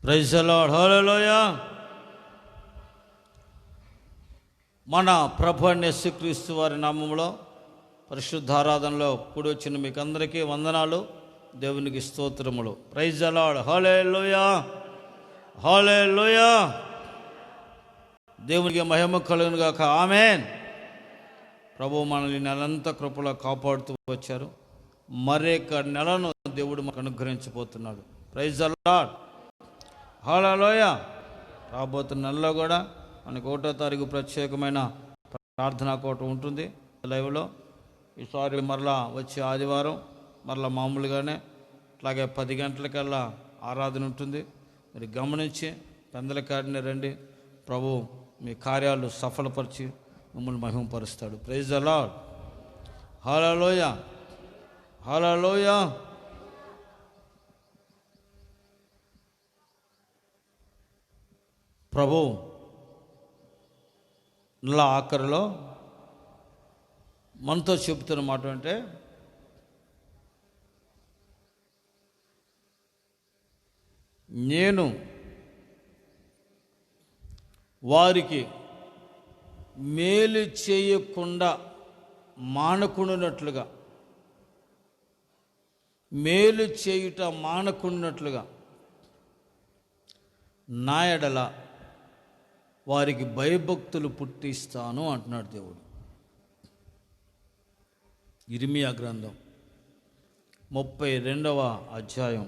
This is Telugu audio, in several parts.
ప్రైజ్ ది లార్డ్, హల్లెలూయా. మన ప్రభు అయిన యేసుక్రీస్తు వారి నామములో పరిశుద్ధారాధనలో కూడి వచ్చిన మీకు అందరికీ వందనాలు, దేవునికి స్తోత్రములు. ప్రైజ్ ది లార్డ్, హల్లెలూయా, హల్లెలూయా. దేవునికి మహిమ కలుగును గాక, ఆమేన్. ప్రభు మనల్ని నెలంతా కృపలో కాపాడుతూ వచ్చారు. మరొక నెలను దేవుడు మనకు అనుగ్రహించబోతున్నాడు. ప్రైజ్ ది లార్డ్, హల్లెలూయా. రాబోతున్న నెలలో కూడా మనకు 1వ తారీఖు ప్రత్యేకమైన ప్రార్థనా కోట ఉంటుంది లైవ్లో. ఈసారి మరలా వచ్చే ఆదివారం మరలా మామూలుగానే అట్లాగే 10 గంటలకల్లా ఆరాధన ఉంటుంది. మీరు గమనించి పెందలకాడిని రండి. ప్రభు మీ కార్యాలు సఫలపరిచి మిమ్మల్ని మహిమపరుస్తాడు. ప్రైజ్ ది లార్డ్, హల్లెలూయా, హల్లెలూయా. ప్రభు నెల ఆఖరిలో మనతో చెబుతున్న మాట అంటే, నేను వారికి మేలు చేయకుండా మానకుండానట్లుగా, మేలు చేయుట మానకుండానట్లుగా నా ఎడల వారికి భయభక్తులు పుట్టిస్తాను అంటున్నాడు దేవుడు. ఇర్మియా గ్రంథం 32వ అధ్యాయం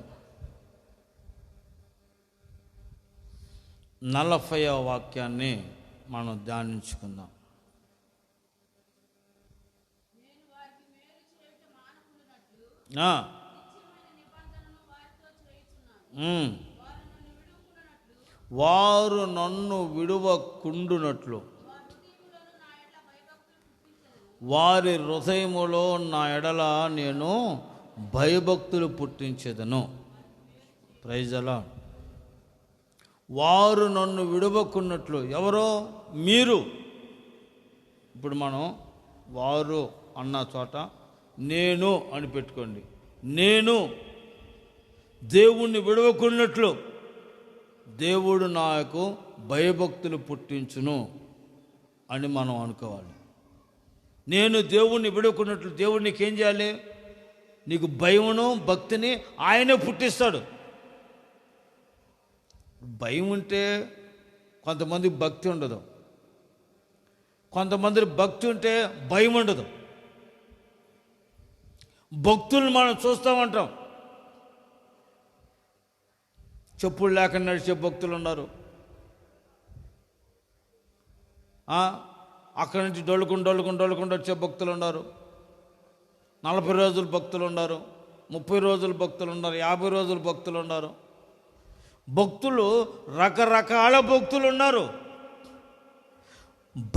40వ వాక్యాన్ని మనం ధ్యానించుకుందాం. వారు నన్ను విడువకుండునట్లు వారి హృదయములో నా ఎడల నేను భయభక్తులు పుట్టించేదను. Praise the lord. వారు నన్ను విడువకున్నట్లు, ఎవరో మీరు. ఇప్పుడు మనం వారు అన్న చోట నేను అని పెట్టుకోండి. నేను దేవుణ్ణి విడువకున్నట్లు దేవుడు నాకు భయభక్తులు పుట్టించును అని మనం అనుకోవాలి. నేను దేవుణ్ణి విడువకున్నట్లు దేవుడు నీకేం చేయాలి? నీకు భయమును భక్తిని ఆయనే పుట్టిస్తాడు. భయం ఉంటే కొంతమందికి భక్తి ఉండదు, కొంతమంది భక్తి ఉంటే భయం ఉండదు. భక్తులను మనం చూస్తామంటాం. చెప్పులు లేకుండా నడిచే భక్తులు ఉన్నారు. అక్కడి నుంచి డొల్లుకుండా వచ్చే భక్తులు ఉన్నారు. 40 రోజులు భక్తులు ఉన్నారు, 30 రోజులు భక్తులు ఉన్నారు, 50 రోజులు భక్తులు ఉన్నారు. భక్తులు రకరకాల భక్తులు ఉన్నారు.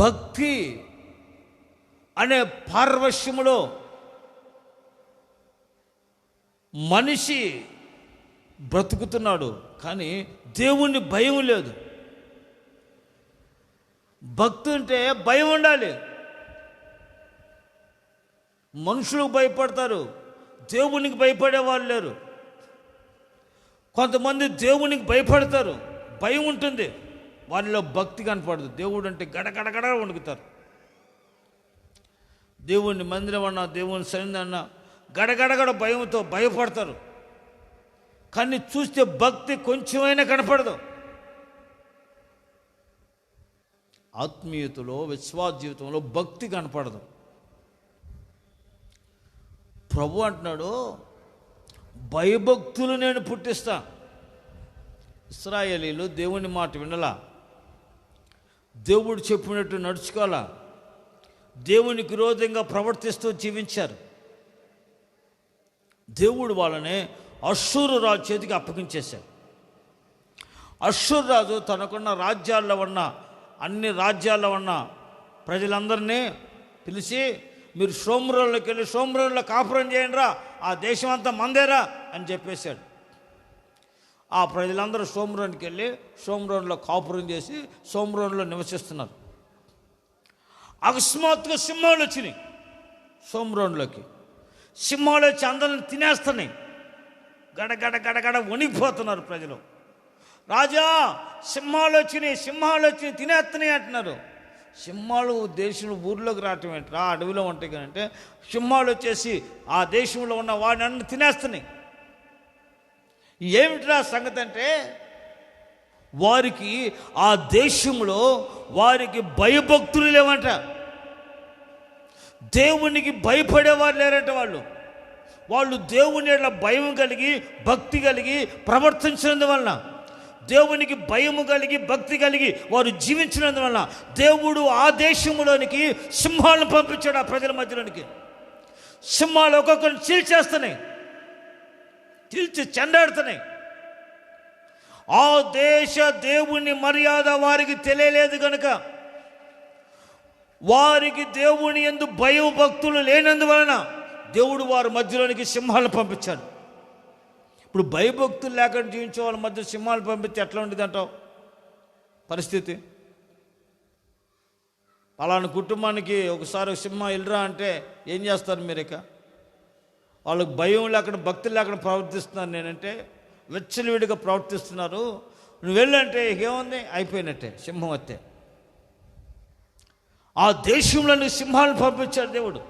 భక్తి అనే పార్వశ్యములో మనిషి బ్రతుకుతున్నాడు, కానీ దేవుణ్ణి భయం లేదు. భక్తి ఉంటే భయం ఉండాలి. మనుషులకు భయపడతారు, దేవునికి భయపడే వాళ్ళు లేరు. కొంతమంది దేవునికి భయపడతారు, భయం ఉంటుంది, వాళ్ళలో భక్తి కనపడదు. దేవుడు అంటే గడగడగడ వణుకుతారు. దేవుని మందిరం అన్నా దేవుని సన్నిధి అన్నా గడగడగడ భయంతో భయపడతారు, కానీ చూస్తే భక్తి కొంచెమైనా కనపడదు. ఆత్మీయతలో, విశ్వాస జీవితంలో భక్తి కనపడదు. ప్రభు అంటున్నాడు, భయభక్తులు నేను పుట్టిస్తా. ఇశ్రాయేలీలు దేవుని మాట వినలా, దేవుడు చెప్పినట్టు నడుచుకోవాలా, దేవునికి విరోధంగా ప్రవర్తిస్తూ జీవించారు. దేవుడు వాళ్ళని అష్షూరు రాజు చేతికి అప్పగించేశాడు. అష్షూరు రాజు తనకున్న రాజ్యాల్లో ఉన్న అన్ని రాజ్యాల్లో ఉన్న ప్రజలందరినీ పిలిచి, మీరు షోమ్రోన్లోకి వెళ్ళి షోమ్రోన్లో కాపురం చేయండి రా, ఆ దేశం అంతా మందేరా అని చెప్పేశాడు. ఆ ప్రజలందరూ షోమ్రోన్కి వెళ్ళి షోమ్రోన్లో కాపురం చేసి షోమ్రోన్లో నివసిస్తున్నారు. అకస్మాత్తుగా సింహాలు వచ్చినాయి షోమ్రోన్లోకి. సింహాలు వచ్చి అందరిని తినేస్తున్నాయి. గడగడ గడగడ వణికిపోతున్నారు ప్రజలు. రాజా సింహాలు వచ్చినాయి తినేస్తున్నాయి అంటున్నారు. సింహాలు దేశంలో ఊర్లోకి రావటం ఏంట్రా, అడవిలో ఉంటాయి కదంటే సింహాలు వచ్చేసి ఆ దేశంలో ఉన్న వాడిని అన్ని తినేస్తున్నాయి. ఏమిట్రా సంగతి అంటే వారికి ఆ దేశంలో వారికి భయభక్తులు లేవంట. దేవునికి భయపడేవారు లేరంట. వాళ్ళు దేవుని ఎడల భయం కలిగి భక్తి కలిగి ప్రవర్తించినందువలన, దేవునికి భయము కలిగి భక్తి కలిగి వారు జీవించినందువలన దేవుడు ఆ దేశంలోనికి సింహాలను పంపించాడు. ఆ ప్రజల మధ్యలోనికి సింహాలు ఒక్కొక్కరిని చీల్చి చెండాడుతున్నాయి. ఆ దేశ దేవుని మర్యాద వారికి తెలియలేదు కనుక, వారికి దేవుని యందు భయం భక్తులు లేనందువలన దేవుడు వారి మధ్యలోనికి సింహాలను పంపించాడు. ఇప్పుడు భయభక్తులు లేకుండా జీవించే వాళ్ళ మధ్య సింహాలు పంపిస్తే ఎట్లా ఉండేది అంటావు పరిస్థితి? అలాంటి కుటుంబానికి ఒకసారి సింహం వెళ్ళరా అంటే ఏం చేస్తారు మీరు? ఇక వాళ్ళకి భయం లేకుండా భక్తులు లేకుండా ప్రవర్తిస్తున్నారు. నేనంటే వెచ్చలివిడిగా ప్రవర్తిస్తున్నారు. నువ్వు వెళ్ళంటే ఏముంది, అయిపోయినట్టే, సింహం వస్తే. ఆ దేశంలో సింహాలను పంపించాడు దేవుడు.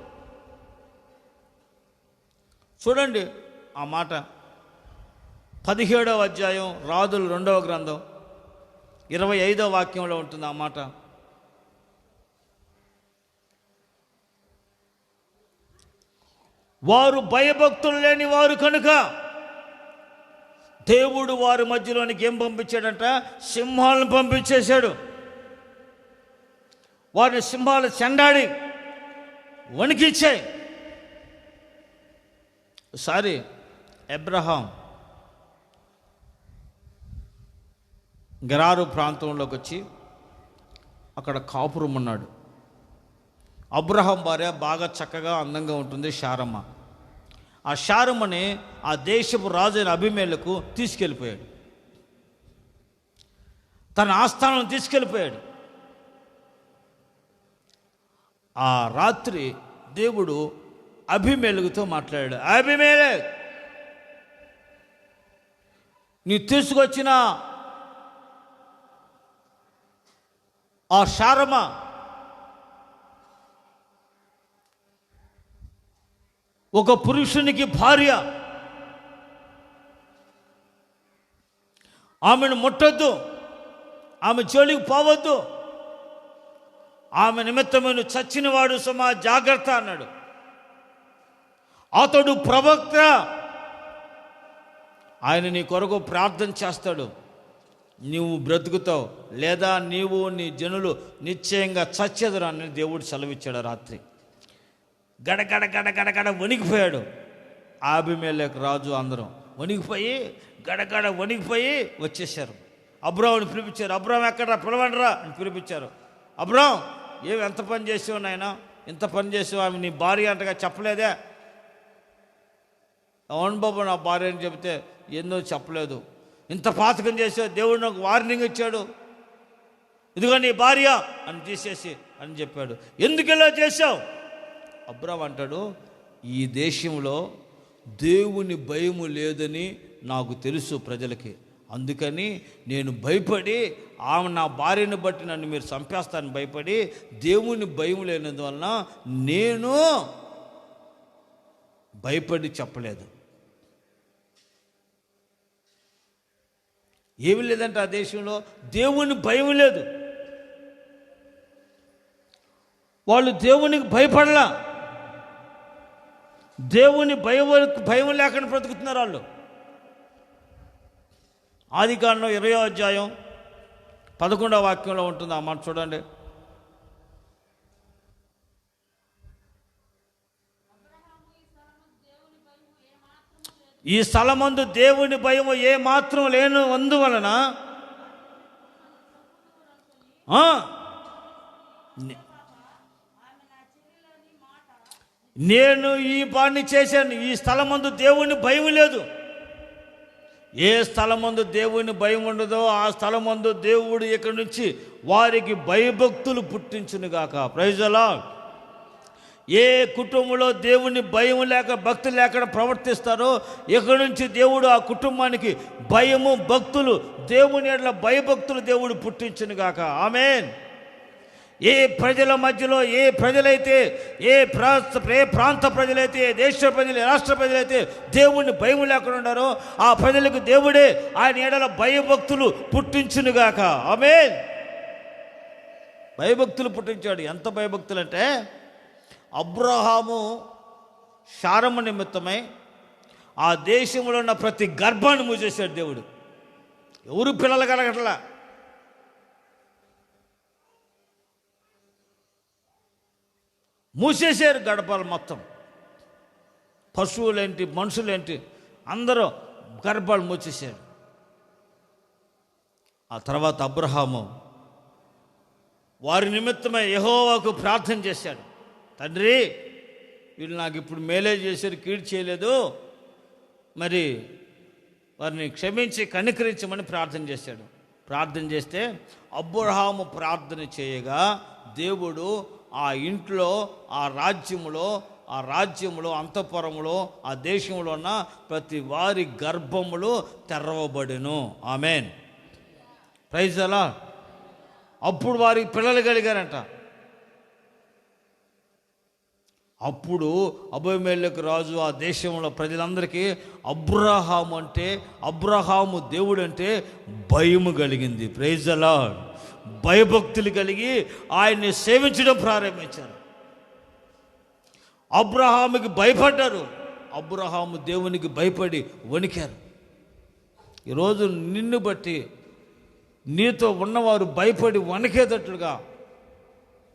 చూడండి ఆ మాట 17వ అధ్యాయం రాజులు 2వ గ్రంథం 25వ వాక్యంలో ఉంటుంది ఆ మాట. వారు భయభక్తులు లేని వారు కనుక దేవుడు వారి మధ్యలోనికి ఏం పంపించాడంట? సింహాలను పంపించేశాడు. వారిని సింహాలు చెండాడి వణికిచ్చాయి. ఒకసారి అబ్రహాం గెరారు ప్రాంతంలోకి వచ్చి అక్కడ కాపురం ఉన్నాడు. అబ్రహాం భార్య బాగా చక్కగా అందంగా ఉంటుంది, శారమ్మ. ఆ శారమ్మని ఆ దేశపు రాజు అయిన అబీమెలెకు తీసుకెళ్ళిపోయాడు, తన ఆస్థానం తీసుకెళ్ళిపోయాడు. ఆ రాత్రి దేవుడు అబీమెలెకుతో మాట్లాడాడు. అబీమెలెకు, నీ తీసుకొచ్చిన ఆ శారమ్మ ఒక పురుషునికి భార్య, ఆమెను ముట్టొద్దు, ఆమె జోలికి పోవద్దు, ఆమె నిమిత్తమైన చచ్చినవాడు సమా జాగ్రత్త అన్నాడు. అతడు ప్రవక్త, ఆయన నీ కొరకు ప్రార్థన చేస్తాడు, నీవు బ్రతుకుతావు లేదా నీవు నీ జనులు నిశ్చయంగా చచ్చెదరు అని దేవుడు సెలవిచ్చాడు. రాత్రి గడగడ గడగడ గడ వణికిపోయాడు అబీమెలెకు రాజు. అందరం వణికిపోయి గడగడ వణికిపోయి వచ్చేసారు. అబ్రాహాముని పిలిపించారు. అబ్రాహాం ఎక్కడరా, పిలవండిరా అని పిలిపించారు. అబ్రాహాం, ఏమి ఎంత పని చేసావు నాయన, ఇంత పని చేసావు, ఆమె నీ భార్య అంటగా చెప్పలేదే? అవును బాబు, నా భార్య అని చెబితే ఏందో చెప్పలేదు. ఇంత పాతకం చేసావు, దేవుడు నాకు వార్నింగ్ ఇచ్చాడు, ఇదిగో నీ భార్య అని తీసేసి అని చెప్పాడు. ఎందుకు ఇలా చేశావు? అబ్రాహాం అంటాడు, ఈ దేశంలో దేవుని భయము లేదని నాకు తెలుసు ప్రజలకి, అందుకని నేను భయపడి ఆమె నా భార్యను బట్టి నన్ను మీరు చంపేస్తానని భయపడి దేవుని భయం లేనందువలన నేను భయపడి చెప్పలేదు. ఏమి లేదంటే ఆ దేశంలో దేవుని భయం లేదు. వాళ్ళు దేవునికి భయపడలా, దేవుని భయం లేకుండా బ్రతుకుతున్నారు వాళ్ళు. ఆదికాండం 20వ అధ్యాయం 11వ వాక్యంలో ఉంటుంది ఆ మాట చూడండి. ఈ స్థలమందు దేవుని భయము ఏ మాత్రం లేని అందువలన నేను ఈ పని చేశాను. ఈ స్థలమందు దేవుని భయం లేదు. ఏ స్థలమందు దేవుని భయం ఉండదో ఆ స్థలమందు దేవుడు ఇక్కడి నుంచి వారికి భయభక్తులు పుట్టించునుగాక. Praise the lord. ఏ కుటుంబంలో దేవుని భయం లేక భక్తి లేక ప్రవర్తిస్తారో ఇక్కడి నుంచి దేవుడు ఆ కుటుంబానికి భయము భక్తులు దేవుని ఎడల భయభక్తులు దేవుడు పుట్టించును గాక. ఆమేన్. ఏ ప్రజల మధ్యలో ఏ ప్రజలైతే ఏ ప్రాంత ప్రజలైతే ఏ దేశ ప్రజలు రాష్ట్ర ప్రజలైతే దేవుణ్ణి భయం లేకుండా ఉన్నారో ఆ ప్రజలకు దేవుడే ఆయన ఎడల భయభక్తులు పుట్టించునుగాక. ఆమేన్. భయభక్తులు పుట్టించాడు. ఎంత భయభక్తులు అంటే అబ్రహాము శారము నిమిత్తమై ఆ దేశంలో ఉన్న ప్రతి గర్భాన్ని మూసేశాడు దేవుడు. ఎవరు పిల్లలు కలగట్లా. మూసేశారు గడపలు మొత్తం. పశువులేంటి మనుషులేంటి అందరూ గర్భాలు మూసేశారు. ఆ తర్వాత అబ్రహాము వారి నిమిత్తమై యెహోవాకు ప్రార్థన చేశాడు. తండ్రి, వీళ్ళు నాకు ఇప్పుడు మేలే చేశారు, కీడు చేయలేదు, మరి వారిని క్షమించి కనికరించమని ప్రార్థన చేశాడు. ప్రార్థన చేస్తే అబ్రహాము ప్రార్థన చేయగా దేవుడు ఆ ఇంట్లో ఆ రాజ్యములో అంతఃపురములో ఆ దేశంలో ఉన్న ప్రతి వారి గర్భములు తెరవబడెను. ఆమేన్. Praise the lord. అప్పుడు వారికి పిల్లలు కలిగారంట. అప్పుడు అబీమెలెకు రాజు ఆ దేశంలో ప్రజలందరికీ అబ్రహాము దేవుడు అంటే భయము కలిగింది. Praise the lord. భయభక్తులు కలిగి ఆయన్ని సేవించడం ప్రారంభించారు. అబ్రహాముకి భయపడ్డారు. అబ్రహాము దేవునికి భయపడి వణికారు. ఈరోజు నిన్ను బట్టి నీతో ఉన్నవారు భయపడి వణికేటట్లుగా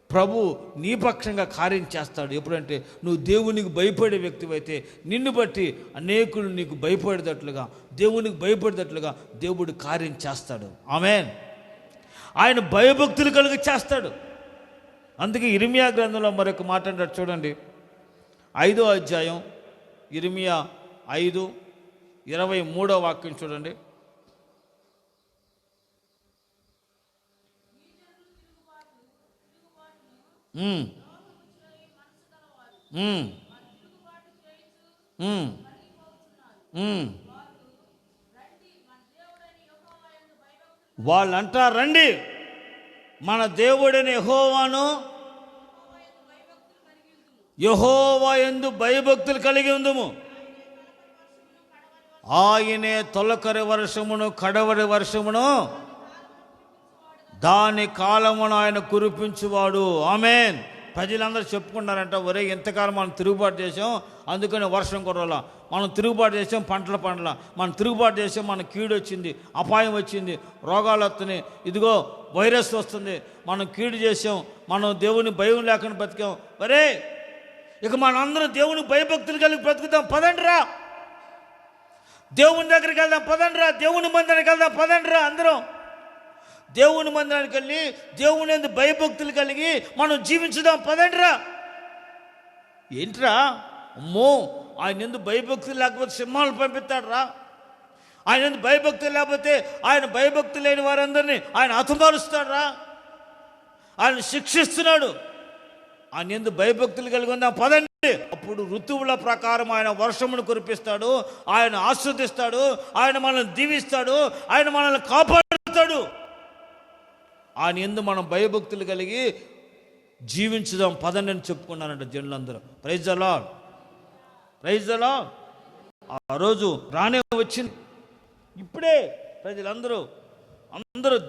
ప్రభు నీ పక్షంగా కార్యం చేస్తాడు. ఎప్పుడంటే నువ్వు దేవునికి భయపడే వ్యక్తివైతే నిన్ను బట్టి అనేకులు నీకు భయపడేటట్లుగా దేవునికి భయపడేటట్లుగా దేవుడు కార్యం చేస్తాడు. ఆమేన్. ఆయన భయభక్తులు కలిగి చేస్తాడు. అందుకే ఇర్మియా గ్రంథంలో మరొక మాట అంటాడు చూడండి. 5వ అధ్యాయం ఇర్మియా 5:23 వాక్యం చూడండి. వాళ్ళంటా రండి మన దేవుడైన యెహోవా యందు భయభక్తులు కలిగి ఉందుము. ఆయనే తొలకరి వర్షమును కడవరి వర్షమును దాని కాలమును ఆయన కురిపించువాడు. ఆమేన్. ప్రజలందరూ చెప్పుకున్నారంట, ఒరే ఎంతకాలం మనం తిరుగుబాటు చేసాం అందుకని వర్షం కురవాల, మనం తిరుగుబాటు చేసాం పంటల మనం తిరుగుబాటు చేసాం మన కీడు వచ్చింది, అపాయం వచ్చింది, రోగాలు వస్తున్నాయి, ఇదిగో వైరస్ వస్తుంది, మనం కీడు చేసాం, మనం దేవుని భయం లేకుండా బతికాం. ఒరే ఇక మనందరం దేవుని భయభక్తులు కలిగి బ్రతుకుతాం, పదండిరా దేవుని దగ్గరికి వెళ్దాం, పదండిరా దేవుని మందిరానికి వెళ్దాం, పదండిరా అందరం దేవుని మందిరానికి వెళ్ళి దేవుని యందు భయభక్తులు కలిగి మనం జీవించుదాం, పదండిరా. ఏంట్రా అమ్మో ఆయన యందు భయభక్తులు లేకపోతే సింహాలు పంపిస్తాడు రా, ఆయన యందు భయభక్తులు లేకపోతే ఆయన భయభక్తులు లేని వారందరినీ ఆయన హతమారుస్తాడు రా, ఆయన శిక్షిస్తున్నాడు. ఆయన యందు భయభక్తులు కలిగి ఉందాం, పదండి. అప్పుడు ఋతువుల ప్రకారం ఆయన వర్షమును కురిపిస్తాడు, ఆయన ఆస్వాదిస్తాడు, ఆయన మనల్ని దీవిస్తాడు, ఆయన మనల్ని కాపాడుతాడు. ఆయన యందు మనం భయభక్తులు కలిగి జీవించుదాం పదండి అని చెప్పుకున్నారంట జనులందరూ. Praise the lord. Praise the lord. ఆ రోజు రానే వచ్చింది. ఇప్పుడే ప్రజలందరూ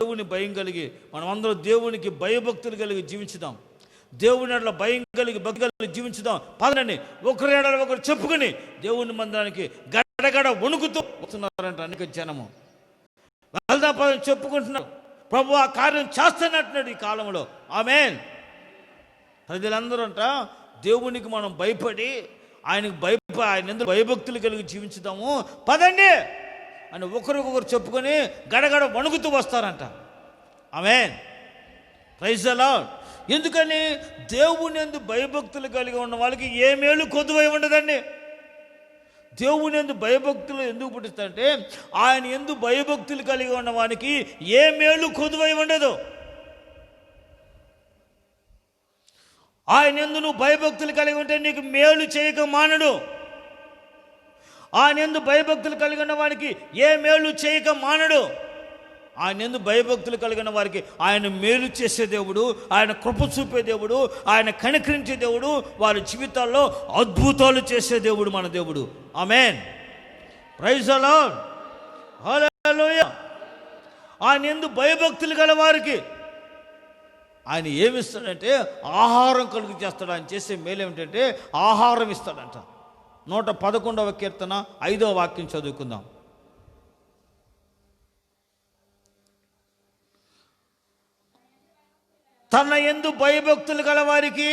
దేవుని భయం కలిగి మనం అందరూ దేవునికి భయభక్తులు కలిగి జీవించుదాం, దేవుని ఎడల భయం కలిగి భక్తి కలిగి జీవించుదాం, పదండి. ఒకరి ఎడల ఒకరు చెప్పుకుని దేవుని మందిరానికి గడగడ వణుకుతూ వస్తున్నారంట అనేక జనము. వెళ్దాం పదని చెప్పుకుంటున్నారు. ప్రభు ఆ కార్యం చేస్తున్నట్టున్నాడు ఈ కాలంలో. ఆమేన్. ప్రజలందరూ అంట దేవునికి మనం భయపడి ఆయన ఎందుకు భయభక్తులు కలిగి జీవించుదాము పదండి అని ఒకరికొకరు చెప్పుకొని గడగడ వణుకుతూ వస్తారంట. ఆమేన్. Praise the lord. ఎందుకని దేవుని యందు భయభక్తులు కలిగి ఉన్న వాళ్ళకి ఏ మేలు కొద్దువై ఉండదండి. దేవుని యందు భయభక్తులు ఎందుకు పుట్టిస్తారంటే ఆయన యందు భయభక్తులు కలిగి ఉన్న వానికి ఏ మేలు కొదువై ఉండదు. ఆయన యందు నువ్వు భయభక్తులు కలిగి ఉంటే నీకు మేలు చేయక మానడు. ఆయన యందు భయభక్తులు కలిగిన వారికి ఏ మేలు చేయక మానడు. ఆయన యందు భయభక్తులు కలిగిన వారికి ఆయన మేలు చేసే దేవుడు, ఆయన కృప చూపే దేవుడు, ఆయన కనికరించే దేవుడు, వారి జీవితాల్లో అద్భుతాలు చేసే దేవుడు మన దేవుడు. ఆమేన్. Praise the lord. హల్లెలూయా. ఆయన యందు భయభక్తులు గల వారికి ఆయన ఏమిస్తాడంటే ఆహారం కలుగు చేస్తాడు. ఆయన చేసే మేలు ఏమిటంటే ఆహారం ఇస్తాడంట. 111వ కీర్తన 5వ వాక్యం చదువుకుందాం. తన యందు భయభక్తులు గల వారికి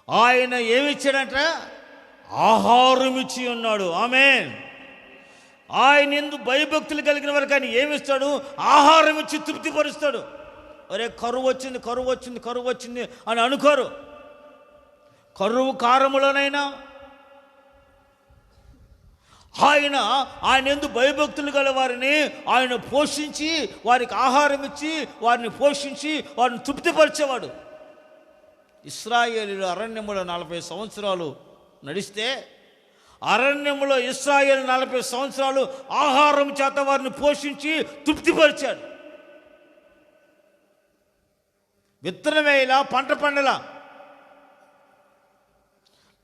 ఆయన ఏమిచ్చాడంట? ఆహారం ఇచ్చి ఉన్నాడు. ఆమేన్. ఆయన యందు భయభక్తులు కలిగిన వారికి ఆయన ఏమిస్తాడు? ఆహారం ఇచ్చి తృప్తిపరుస్తాడు. అరే కరువు వచ్చింది, కరువు వచ్చింది, కరువు వచ్చింది అని అనుకోరు. కరువు కారములోనైనా ఆయన యందు భయభక్తులు గల వారిని ఆయన పోషించి, వారికి ఆహారం ఇచ్చి, వారిని పోషించి, వారిని తృప్తిపరిచేవాడు. ఇశ్రాయేలీయులు అరణ్యములో 40 సంవత్సరాలు నడిస్తే, అరణ్యములో ఇశ్రాయేలు 40 సంవత్సరాలు ఆహారం చేత వారిని పోషించి తృప్తిపరిచాడు. విత్తనం వేయలా, పంట పండలా.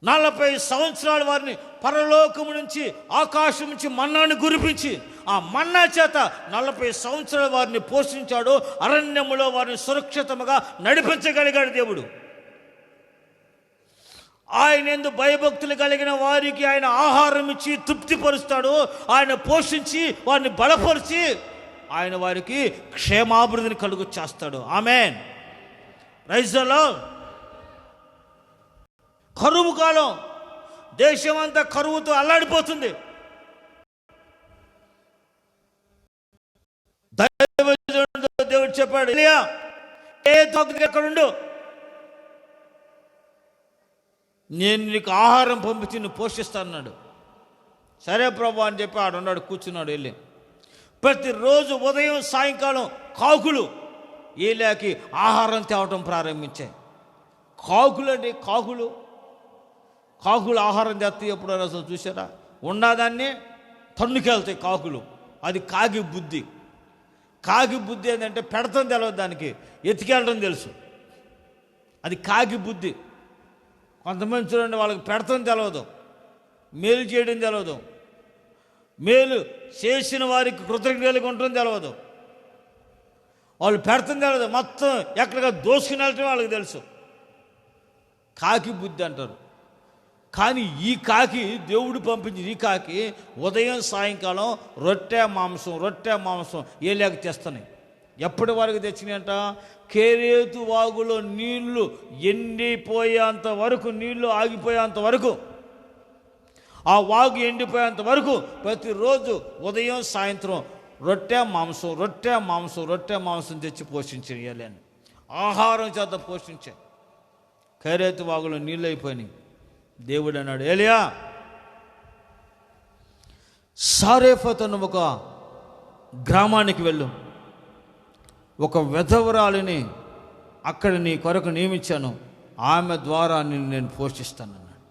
40 సంవత్సరాలు వారిని పరలోకము నుంచి, ఆకాశం నుంచి మన్నాను కురిపించి, ఆ మన్నా చేత 40 సంవత్సరాలు వారిని పోషించాడు. అరణ్యములో వారిని సురక్షితముగా నడిపించగలిగాడు దేవుడు. ఆయన యందు భయభక్తులు కలిగిన వారికి ఆయన ఆహారం ఇచ్చి తృప్తిపరుస్తాడు. ఆయన పోషించి వారిని బలపరిచి ఆయన వారికి క్షేమాభివృద్ధిని కలుగు చేస్తాడు. ఆమేన్. Praise the lord. కరువు కాలం, దేశమంతా కరువుతో అల్లాడిపోతుంది. దేవుడు చెప్పాడు, ఎలీయా ఏ తోకకి ఎక్కడుండు, నేను నీకు ఆహారం పంపించి నువ్వు పోషిస్తాన్నాడు. సరే ప్రభు అని చెప్పి ఆడున్నాడు, కూర్చున్నాడు. వెళ్ళి ప్రతిరోజు ఉదయం సాయంకాలం కాకులు ఏలియాకి ఆహారం తేవటం ప్రారంభించాయి. కాకులండి, కాకులు ఆహారం తెస్తాయి. ఎప్పుడైనా అసలు చూసారా? ఉన్నదాన్ని తన్నుకెళ్తాయి కాకులు. అది కాకి బుద్ధి. కాకి బుద్ధి ఏంటంటే పెడతం తెలియదు, దానికి ఎత్తికెళ్ళడం తెలుసు. అది కాకి బుద్ధి. కొంతమంది చూడండి, వాళ్ళకి పెడతం తెలియదు, మేలు చేయడం తెలియదు, మేలు చేసిన వారికి కృతజ్ఞతలు ఉండటం తెలియదు. వాళ్ళు పెడతం తెలియదు, మొత్తం ఎక్కడిగా దోసుకుని వెళ్ళటం వాళ్ళకి తెలుసు. కాకి బుద్ధి అంటారు. కానీ ఈ కాకి, దేవుడు పంపించిన ఈ కాకి ఉదయం సాయంకాలం రొట్టె మాంసం ఏలియాకి తెస్తున్నాయి. ఎప్పటి వరకు తెచ్చినాయంట? కేరేతు వాగులో నీళ్లు ఎండిపోయేంత వరకు, నీళ్లు ఆగిపోయేంత వరకు, ఆ వాగు ఎండిపోయేంత వరకు ప్రతిరోజు ఉదయం సాయంత్రం రొట్టె మాంసం తెచ్చి పోషించారు. ఏలియాని ఆహారం చేత పోషించారు. కేరేతు వాగులో నీళ్ళు అయిపోయినాయి. దేవుడు అన్నాడు, ఏలియా సారేఫత్ అన్న ఒక గ్రామానికి వెళ్ళు, ఒక విధవరాలిని అక్కడ నీ కొరకు నియమించాను, ఆమె ద్వారా నేను పోషిస్తానన్నాడు.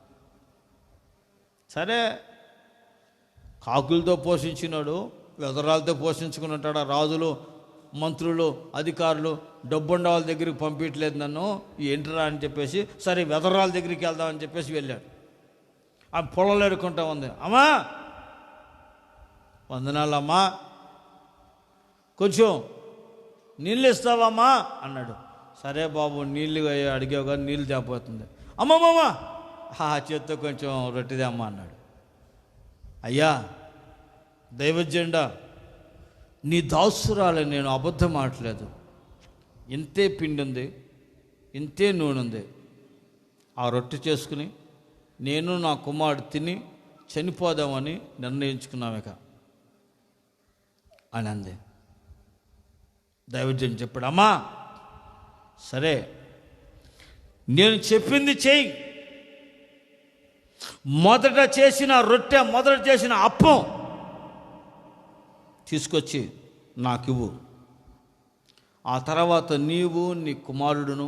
సరే, కాకులతో పోషించినాడు, విధవరాలతో పోషించుకుని ఉంటాడు. రాజులు, మంత్రులు, అధికారులు డబ్బుండ వాళ్ళ దగ్గరికి పంపించలేదు నన్ను, ఏంటరా అని చెప్పేసి, సరే విధవరాల దగ్గరికి వెళ్దామని చెప్పేసి వెళ్ళాడు. ఆ పొలంలో ఎడుకుంటా ఉంది. అమ్మా వందనాలమ్మా, కొంచెం నీళ్ళు ఇస్తావమ్మా అన్నాడు. సరే బాబు, నీళ్ళు అడిగావు కానీ నీళ్ళు తేపోతుంది. అమ్మమ్మ ఆ చేత్తో కొంచెం రొట్టెదేమ్మా అన్నాడు. అయ్యా దైవజెండా, నీ దాసురాలని నేను అబద్ధం ఆడలేదు. ఇంతే పిండి ఉంది, ఇంతే నూనె ఉంది. ఆ రొట్టె చేసుకుని నేను నా కుమారుడు తిని చనిపోదామని నిర్ణయించుకున్నామేక అని అంది. దైవజన్ చెప్పాడు, అమ్మా సరే నేను చెప్పింది చెయ్యి. మొదట చేసిన రొట్టె, మొదట చేసిన అప్పం తీసుకొచ్చి నాకివ్వు. ఆ తర్వాత నీవు నీ కుమారుడును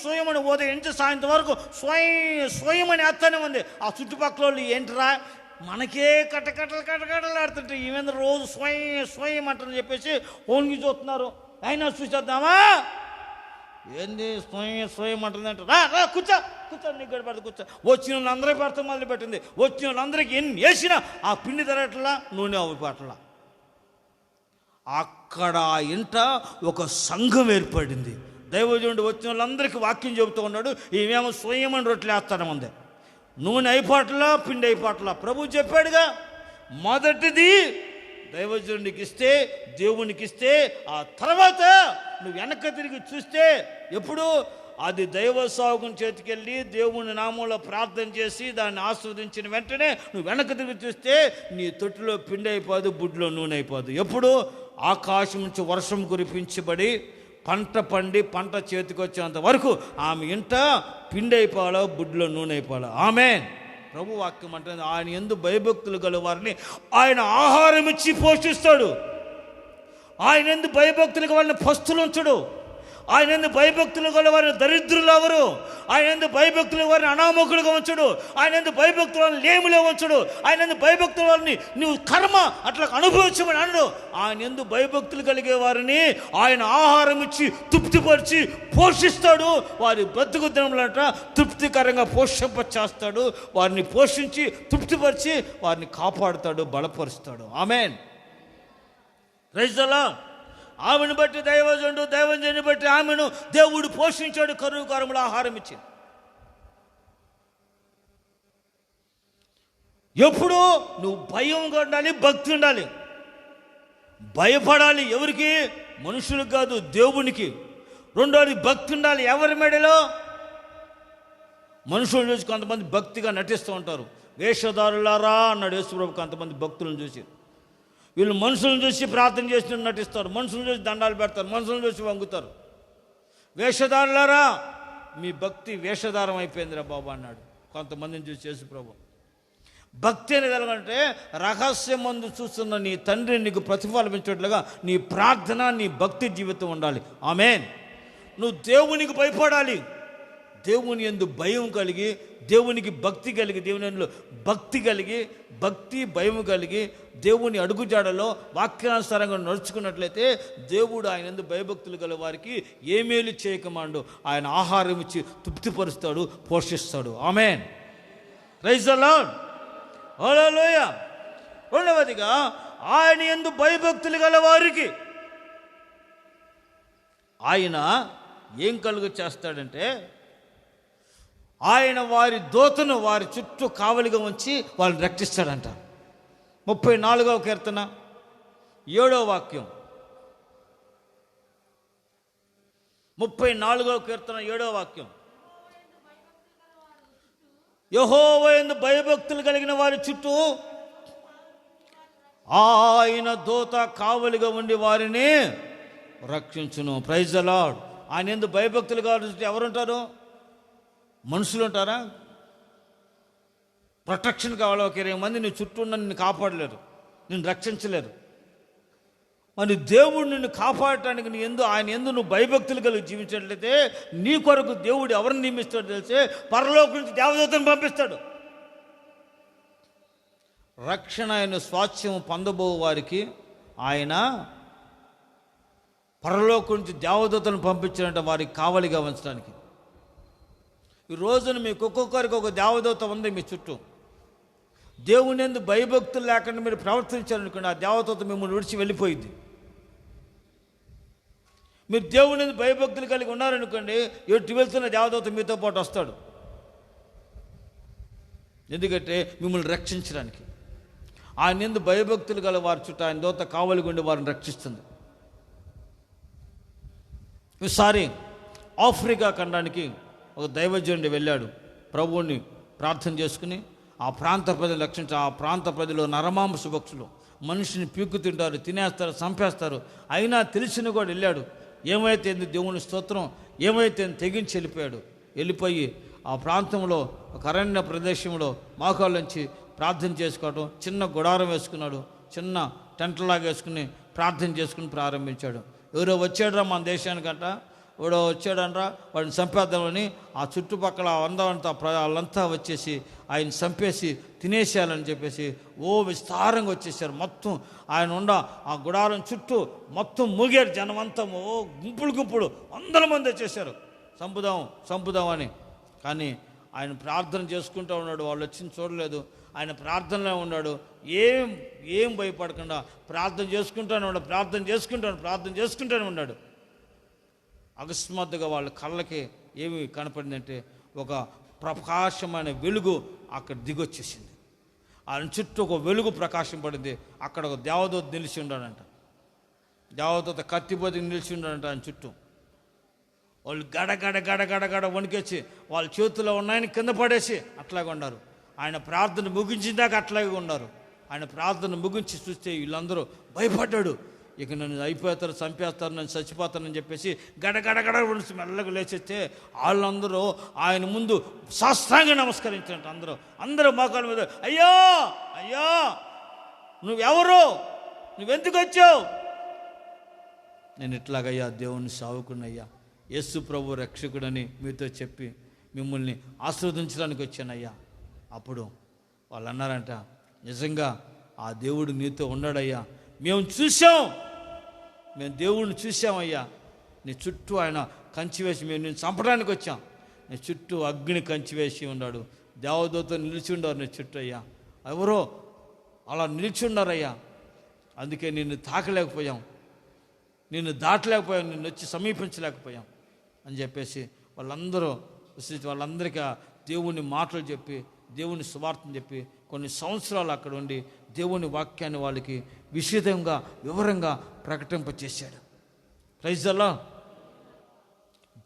స్వయమని ఉదయం నుంచి సాయంత్రం వరకు స్వయమని వేస్తానే ఉంది. ఆ చుట్టుపక్కల వాళ్ళు ఏంటరా మనకే కట్టకట్టలు ఆడుతుంటే ఈవెందు రోజు స్వయం అంటారని చెప్పేసి ఓన్గి చూస్తున్నారు. అయినా చూసేద్దామా ఏంది స్వయం అంటుందంటే రా కూర్చో నీకు గడపడదు కూర్చో. వచ్చిన వాళ్ళందరూ పెడతాం మొదలుపెట్టింది. వచ్చిన వాళ్ళందరికీ ఎన్ని వేసినా ఆ పిండి తిరగట్లా, నూనె అవ్వట్లా. అక్కడ ఇంట ఒక సంఘం ఏర్పడింది. దైవజనుడు వచ్చిన వాళ్ళందరికీ వాక్యం చెబుతూ ఉన్నాడు. ఈమెమో స్వయమని రొట్టెలు వేస్తానమంది. నూనె అయిపోట్లా, పిండి అయిపోట్లా. ప్రభు చెప్పాడుగా, మొదటిది దైవజనుడికి ఇస్తే, దేవునికి ఇస్తే, ఆ తర్వాత నువ్వు వెనక్కి తిరిగి చూస్తే ఎప్పుడు అది దైవ సేవకుని చేతికెళ్ళి దేవుని నామంలో ప్రార్థన చేసి దాన్ని ఆస్వాదించిన వెంటనే నువ్వు వెనక్కి తిరిగి చూస్తే నీ తొట్టిలో పిండి అయిపోదు, బుడ్లో నూనె అయిపోదు. ఎప్పుడు ఆకాశం నుంచి వర్షం కురిపించబడి పంట పండి పంట చేతికి వచ్చేంత వరకు ఆమె ఇంట పిండి అయిపోవాలో, బుడ్లో నూనె అయిపోవాలో. ఆమేన్. ప్రభు వాక్యం అంటే ఆయన యందు భయభక్తులు గల వారిని ఆయన ఆహారం ఇచ్చి పోషిస్తాడు. ఆయన యందు భయభక్తులకు వాళ్ళని పస్తులు ఉంచడు. ఆయన యందు భయభక్తులు గల వారిని దరిద్రులు ఎవరు? ఆయన యందు భయభక్తులు వారిని అనామకులుగా ఉంచడు. ఆయన యందు భయభక్తుల వారిని లేములో ఉంచడు. ఆయన యందు భయభక్తుల వారిని నువ్వు కర్మ అట్లా అనుభవించమని అనడు. ఆయన యందు భయభక్తులు కలిగే వారిని ఆయన ఆహారం ఇచ్చి తృప్తిపరిచి పోషిస్తాడు. వారి బ్రతుకు దినములంట తృప్తికరంగా పోషింపచేస్తాడు. వారిని పోషించి తృప్తిపరిచి వారిని కాపాడుతాడు, బలపరుస్తాడు. ఆమేన్. Praise the lord. ఆమెను బట్టి దైవజనుని బట్టి ఆమెను దేవుడు పోషించాడు, కరువు కారములు ఆహారం ఇచ్చి. ఎప్పుడు నువ్వు భయంగా ఉండాలి, భక్తి ఉండాలి. భయపడాలి ఎవరికి? మనుషులకు కాదు, దేవునికి. రెండోది భక్తి ఉండాలి. ఎవరి మెడలో? మనుషులను చూసి కొంతమంది భక్తిగా నటిస్తూ ఉంటారు. వేషధారులారా అన్నాడు యేసుప్రభు కొంతమంది భక్తులను చూసి. వీళ్ళు మనుషులను చూసి ప్రార్థన చేసినట్టు నటిస్తారు, మనుషులను చూసి దండాలు పెడతారు, మనుషులను చూసి వంగుతారు. వేషధారులారా, మీ భక్తి వేషధారం అయిపోయిందిరా బాబు అన్నాడు కొంతమందిని చూసి యేసుప్రభు. భక్తి అనేది ఎలాగంటే రహస్యమందు చూస్తున్న నీ తండ్రి నీకు ప్రతిఫలమించేట్లుగా నీ ప్రార్థన, నీ భక్తి జీవితం ఉండాలి. ఆమేన్. నువ్వు దేవునికి భయపడాలి. దేవుని యందు భయం కలిగి, దేవునికి భక్తి కలిగి, దేవుని యందు భక్తి కలిగి, భక్తి భయం కలిగి దేవుని అడుగుజాడలో వాక్యానుసారంగా నడుచుకున్నట్లయితే దేవుడు ఆయన యందు భయభక్తులు గల వారికి ఏ మేలు చేయకమాండు ఆయన ఆహారం ఇచ్చి తృప్తిపరుస్తాడు, పోషిస్తాడు. ఆమేన్. Praise the lord. హల్లెలూయా. రెండవదిగా ఆయన యందు భయభక్తులు గల వారికి ఆయన ఏం కలుగ చేస్తాడంటే ఆయన వారి దూతను వారి చుట్టూ కావలిగా ఉంచి వాళ్ళని రక్షిస్తాడంట. 34వ కీర్తన 7వ వాక్యం. 34వ కీర్తన 7వ వాక్యం. యెహోవా యందు భయభక్తులు కలిగిన వారి చుట్టూ ఆయన దూత కావలిగా ఉండి వారిని రక్షించును. Praise the lord. ఆయన యందు భయభక్తులు కావాలి ఎవరుంటారు? మనుషులు ఉంటారా? ప్రొటెక్షన్ కావాలి. ఒక 20 మంది నీ చుట్టూ ఉన్న నిన్ను కాపాడలేరు, నిన్ను రక్షించలేరు. మరి దేవుడు నిన్ను కాపాడటానికి ఆయన యందు నువ్వు భయభక్తులు కలిగి జీవించినట్లయితే నీ కొరకు దేవుడు ఎవరిని నియమిస్తాడో తెలిసే పరలోకం నుంచి దేవదూతను పంపిస్తాడు. రక్షణ అయిన స్వాస్థ్యం పొందబో వారికి ఆయన పరలోకం నుంచి దేవదూతను పంపించినట్టు వారికి కావలిగా ఉంచడానికి. ఈ రోజున మీకు ఒక్కొక్కరికి ఒక దేవదూత ఉంది మీ చుట్టూ. దేవుని యందు భయభక్తులు లేకుండా మీరు ప్రవర్తించారనుకోండి, ఆ దేవదూత మిమ్మల్ని విడిచి వెళ్ళిపోయింది. మీరు దేవుని యందు భయభక్తులు కలిగి ఉన్నారనుకోండి, ఎటు వెళ్తున్న దేవదూత మీతో పాటు వస్తాడు. ఎందుకంటే మిమ్మల్ని రక్షించడానికి. ఆయన యందు భయభక్తులు గల వారి చుట్టూ ఆయన దూత కావలి గుండి వారిని రక్షిస్తుంది. ఈసారి ఆఫ్రికా ఖండానికి ఒక దైవజనుడు వెళ్ళాడు. ప్రభువుని ప్రార్థన చేసుకుని ఆ ప్రాంత ప్రజలు రక్షించి, ఆ ప్రాంత ప్రజలు నరమాంస భక్షులు, మనిషిని పీక్కు తింటారు, తినేస్తారు, చంపేస్తారు. అయినా తెలిసిన కూడా వెళ్ళాడు. ఏమైతే దేవుని స్తోత్రం, ఏమైతే తెగించి వెళ్ళిపోయి ఆ ప్రాంతంలో ఒక అరణ్య ప్రదేశంలో మోకాళ్ళ నుంచి ప్రార్థన చేసుకోవడం, చిన్న గుడారం వేసుకున్నాడు, చిన్న టెంట్లాగా వేసుకుని ప్రార్థన చేసుకుని ప్రారంభించాడు. ఎవరో వచ్చాడురా మన దేశానికంట, ఎవడో వచ్చాడంట్రా, వాడిని చంపేద్దామని ఆ చుట్టుపక్కల వాళ్ళంతా వచ్చేసి ఆయన చంపేసి తినేసేయాలని చెప్పేసి విస్తారంగా వచ్చేసారు. మొత్తం ఆయన ఆ గుడారం చుట్టూ మొత్తం మూగారు జనమంతా. గుంపుడు 100 మంది వచ్చేసారు చంపుదాం అని. కానీ ఆయన ప్రార్థన చేసుకుంటూ ఉన్నాడు. వాళ్ళు వచ్చింది చూడలేదు. ఆయన ప్రార్థనలో ఉన్నాడు. ఏం భయపడకుండా ప్రార్థన చేసుకుంటానే ఉన్నాడు. అకస్మాత్తుగా వాళ్ళ కళ్ళకి ఏమి కనపడిందంటే ఒక ప్రకాశమైన వెలుగు అక్కడ దిగొచ్చేసింది. ఆయన చుట్టూ ఒక వెలుగు ప్రకాశం పడింది. అక్కడ ఒక దేవదూత నిలిచి ఉన్నాడంట. దేవదూత కత్తిపోతి నిలిచి ఉన్నాడంట ఆయన చుట్టూ. వాళ్ళు గడ వణికేసి వాళ్ళ చేతుల్లో ఉన్నాయని కింద పడేసి అట్లాగే ఉన్నారు. ఆయన ప్రార్థన ముగించిందాక అట్లాగే ఉన్నారు. ఆయన ప్రార్థన ముగించి చూస్తే వీళ్ళందరూ భయపడ్డాడు. ఇక నన్ను అయిపోతారు, చంపేస్తారు, నన్ను చచ్చిపోతానని చెప్పేసి గడగడ మెల్లగా లేచేస్తే వాళ్ళందరూ ఆయన ముందు సాష్టాంగ నమస్కరించారంట. అందరూ మోకాళ్ళ మీద, అయ్యా నువ్వెవరు, నువ్వెందుకు వచ్చావు? నేను ఇట్లాగయ్యా దేవుని సావుకున్నయ్యా, యేసు ప్రభు రక్షకుడని మీతో చెప్పి మిమ్మల్ని ఆశీర్వదించడానికి వచ్చానయ్యా. అప్పుడు వాళ్ళు అన్నారంట, నిజంగా ఆ దేవుడు నీతో ఉన్నాడయ్యా, మేము చూసాం, మేము దేవుడిని చూసామయ్యా, నీ చుట్టూ ఆయన కంచి వేసి మేము నేను చంపడానికి వచ్చాం, నీ చుట్టూ అగ్ని కంచి వేసి ఉన్నాడు, దేవదూత నిలిచి ఉన్నారు నీ చుట్టూ అయ్యా, ఎవరో అలా నిలిచి ఉన్నారయ్యా, అందుకే నిన్ను తాకలేకపోయాం, నిన్ను దాటలేకపోయాం, నిన్ను వచ్చి సమీపించలేకపోయాం అని చెప్పేసి వాళ్ళందరికీ దేవుని మాటలు చెప్పి దేవుని సువార్తను చెప్పి కొన్ని సంవత్సరాలు అక్కడ ఉండి దేవుని వాక్యాన్ని వాళ్ళకి విశదంగా వివరంగా ప్రకటింపచేశాడు. Praise the lord.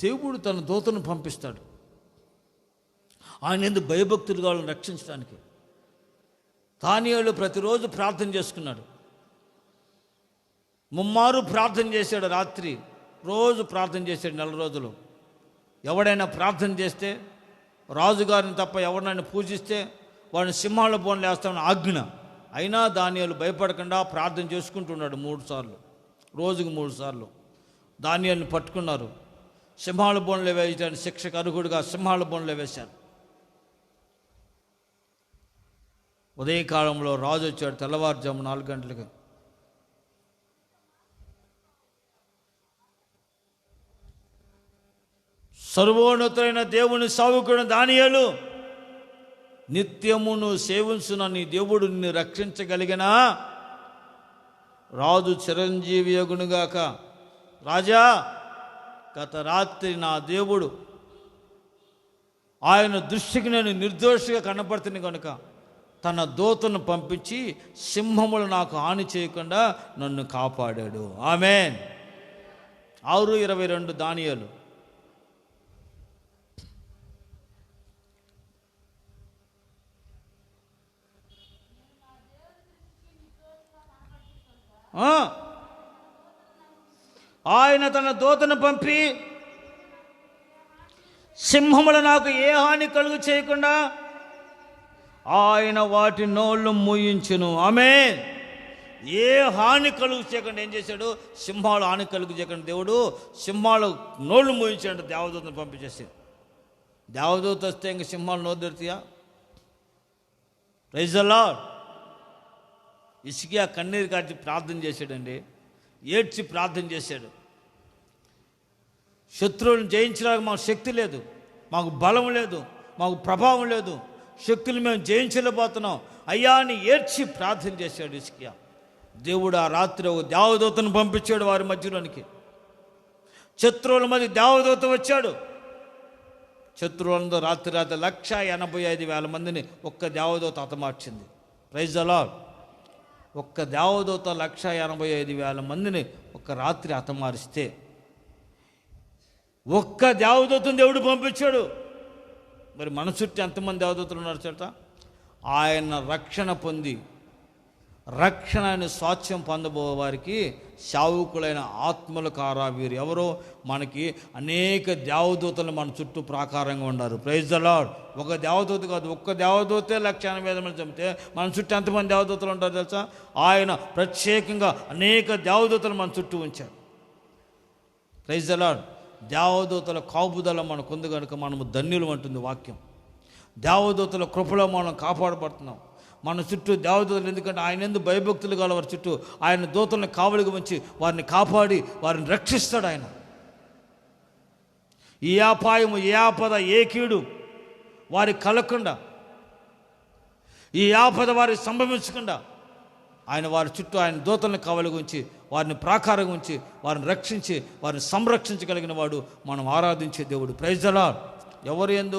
దేవుడు తన దూతను పంపిస్తాడు ఆయన ఎందుకు భయభక్తులుగా వాళ్ళని రక్షించడానికి. దానియేలు ప్రతిరోజు ప్రార్థన చేసుకున్నాడు, ముమ్మారు ప్రార్థన చేశాడు, రాత్రి రోజు ప్రార్థన చేశాడు 4 రోజులు. ఎవడైనా ప్రార్థన చేస్తే, రాజుగారిని తప్ప ఎవరినైనా పూజిస్తే వాడిని సింహాల బోన్లు వేస్తామని ఆజ్ఞ. అయినా దానియేలు భయపడకుండా ప్రార్థన చేసుకుంటున్నాడు 3 సార్లు, రోజుకు 3 సార్లు. దానియేలుని పట్టుకున్నారు, సింహాల బోన్లో వేయటానికి శిక్షకు అర్హుడుగా సింహాల బోన్లో వేశారు. ఉదయకాలంలో రాజు వచ్చాడు, తెల్లవారుజాము 4 గంటలకి. సర్వోన్నతుడైన దేవుని సేవకుడు దానియేలు, నిత్యమును సేవించున నీ దేవుడు నిన్ను రక్షించగలిగినా రాజు చిరంజీవి యగునుగాక. రాజా, గత రాత్రి నా దేవుడు ఆయన దృష్టికి నేను నిర్దోషిగా కనపడుతుంది కనుక తన దూతను పంపించి సింహములు నాకు హాని చేయకుండా నన్ను కాపాడాడు. ఆమేన్. 6:22 దానియేలు. ఆయన తన దూతను పంపి సింహములు నాకు ఏ హాని కలుగు చేయకుండా ఆయన వాటి నోళ్ళు మూయించును. ఆమేన్. ఏ హాని కలుగు చేయకుండా ఏం చేశాడు? సింహాలు హాని కలుగు చేయకుండా దేవుడు సింహాలు నోళ్ళు మూయించాడు. దేవదూతను పంపించేసి, దేవదూత వస్తే ఇంక సింహాలు నోరు తెరుతాయా? Praise the lord. హిజ్కియా కన్నీరు కార్చి ప్రార్థన చేశాడండి, ఏడ్చి ప్రార్థన చేశాడు. శత్రువులను జయించడానికి మాకు శక్తి లేదు, మాకు బలం లేదు, మాకు ప్రభావం లేదు, శక్తులు మేము జయించలేకపోతున్నాం అయ్యా అని ఏడ్చి ప్రార్థన చేశాడు హిజ్కియా. దేవుడు ఆ రాత్రి ఒక దేవదూతను పంపించాడు వారి మధ్యలోనికి. శత్రువుల మధ్య దేవదూత వచ్చాడు. శత్రువులందరూ రాత్రి 185,000 మందిని ఒక్క దేవదూత హతమార్చింది. Praise the lord. ఒక్క దేవదూత 185,000 మందిని ఒక్క రాత్రి హతమారిస్తే ఒక్క దేవదూతను దేవుడు పంపించాడు. మరి మన చుట్టూ ఎంతమంది దేవదూతలు ఉన్నారు చేత? ఆయన రక్షణ పొంది ఆయన స్వాస్థ్యం పొందబో వారికి సేవకులైన ఆత్మల కారా వీరు ఎవరో మనకి అనేక దేవదూతలు మన చుట్టూ ప్రాకారంగా ఉన్నారు. Praise the lord. ఒక దేవదూత కాదు, ఒక్క దేవదూతే 180,000 మంది చంపితే మన చుట్టూ ఎంతమంది దేవదూతలు ఉంటారు తెలుసా? ఆయన ప్రత్యేకంగా అనేక దేవదూతలు మన చుట్టూ ఉంచారు. Praise the lord. దేవదూతల కాపుదల మనకుంది కనుక మనము ధన్యులు అంటుంది వాక్యం. దేవదూతల కృపలో మనం కాపాడబడుతున్నాం. మన చుట్టూ దేవదూతలు, ఎందుకంటే ఆయన ఎందుకు భయభక్తులు గల వారి చుట్టూ ఆయన దూతలను కావలిగా ఉంచి వారిని కాపాడి వారిని రక్షిస్తాడు. ఆయన ఏ అపాయము, ఏ ఆపద, ఏ కీడు వారి కలగకుండా, ఈ ఆపద వారికి సంభవించకుండా ఆయన వారి చుట్టూ ఆయన దూతలను కావలిగా ఉంచి వారిని ప్రాకారంగా ఉంచి వారిని రక్షించి వారిని సంరక్షించగలిగిన వాడు మనం ఆరాధించే దేవుడు. Praise the lord. ఎవరు ఎందు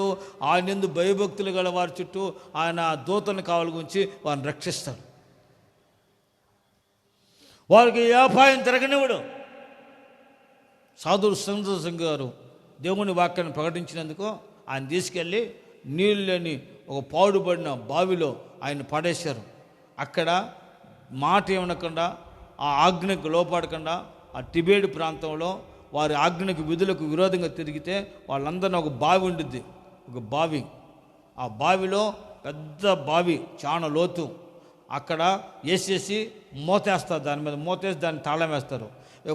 ఆయన ఎందు భయభక్తులు గల వారి చుట్టూ ఆయన దూతలను కావలిగా ఉంచి వారిని రక్షిస్తాడు. వారికి ఏ అపాయం తిరగనివ్వడు. సాధువు సుందర్ సింగ్ గారు దేవుని వాక్యాన్ని ప్రకటించినందుకు ఆయన తీసుకెళ్ళి నీళ్ళు లేని ఒక పాడుబడిన బావిలో ఆయన పడేశారు. అక్కడ మాట ఏమనకుండా, ఆ ఆజ్ఞకు లోపడకుండా, ఆ టిబేట్ ప్రాంతంలో వారి ఆజ్ఞకు విధులకు విరోధంగా తిరిగితే వాళ్ళందరినీ ఒక బావి ఉండిద్ది, ఒక బావి. ఆ బావిలో పెద్ద బావి, చాలా లోతు. అక్కడ వేసేసి మూతేస్తారు, దాని మీద మూతేసి దాన్ని తాళం వేస్తారు.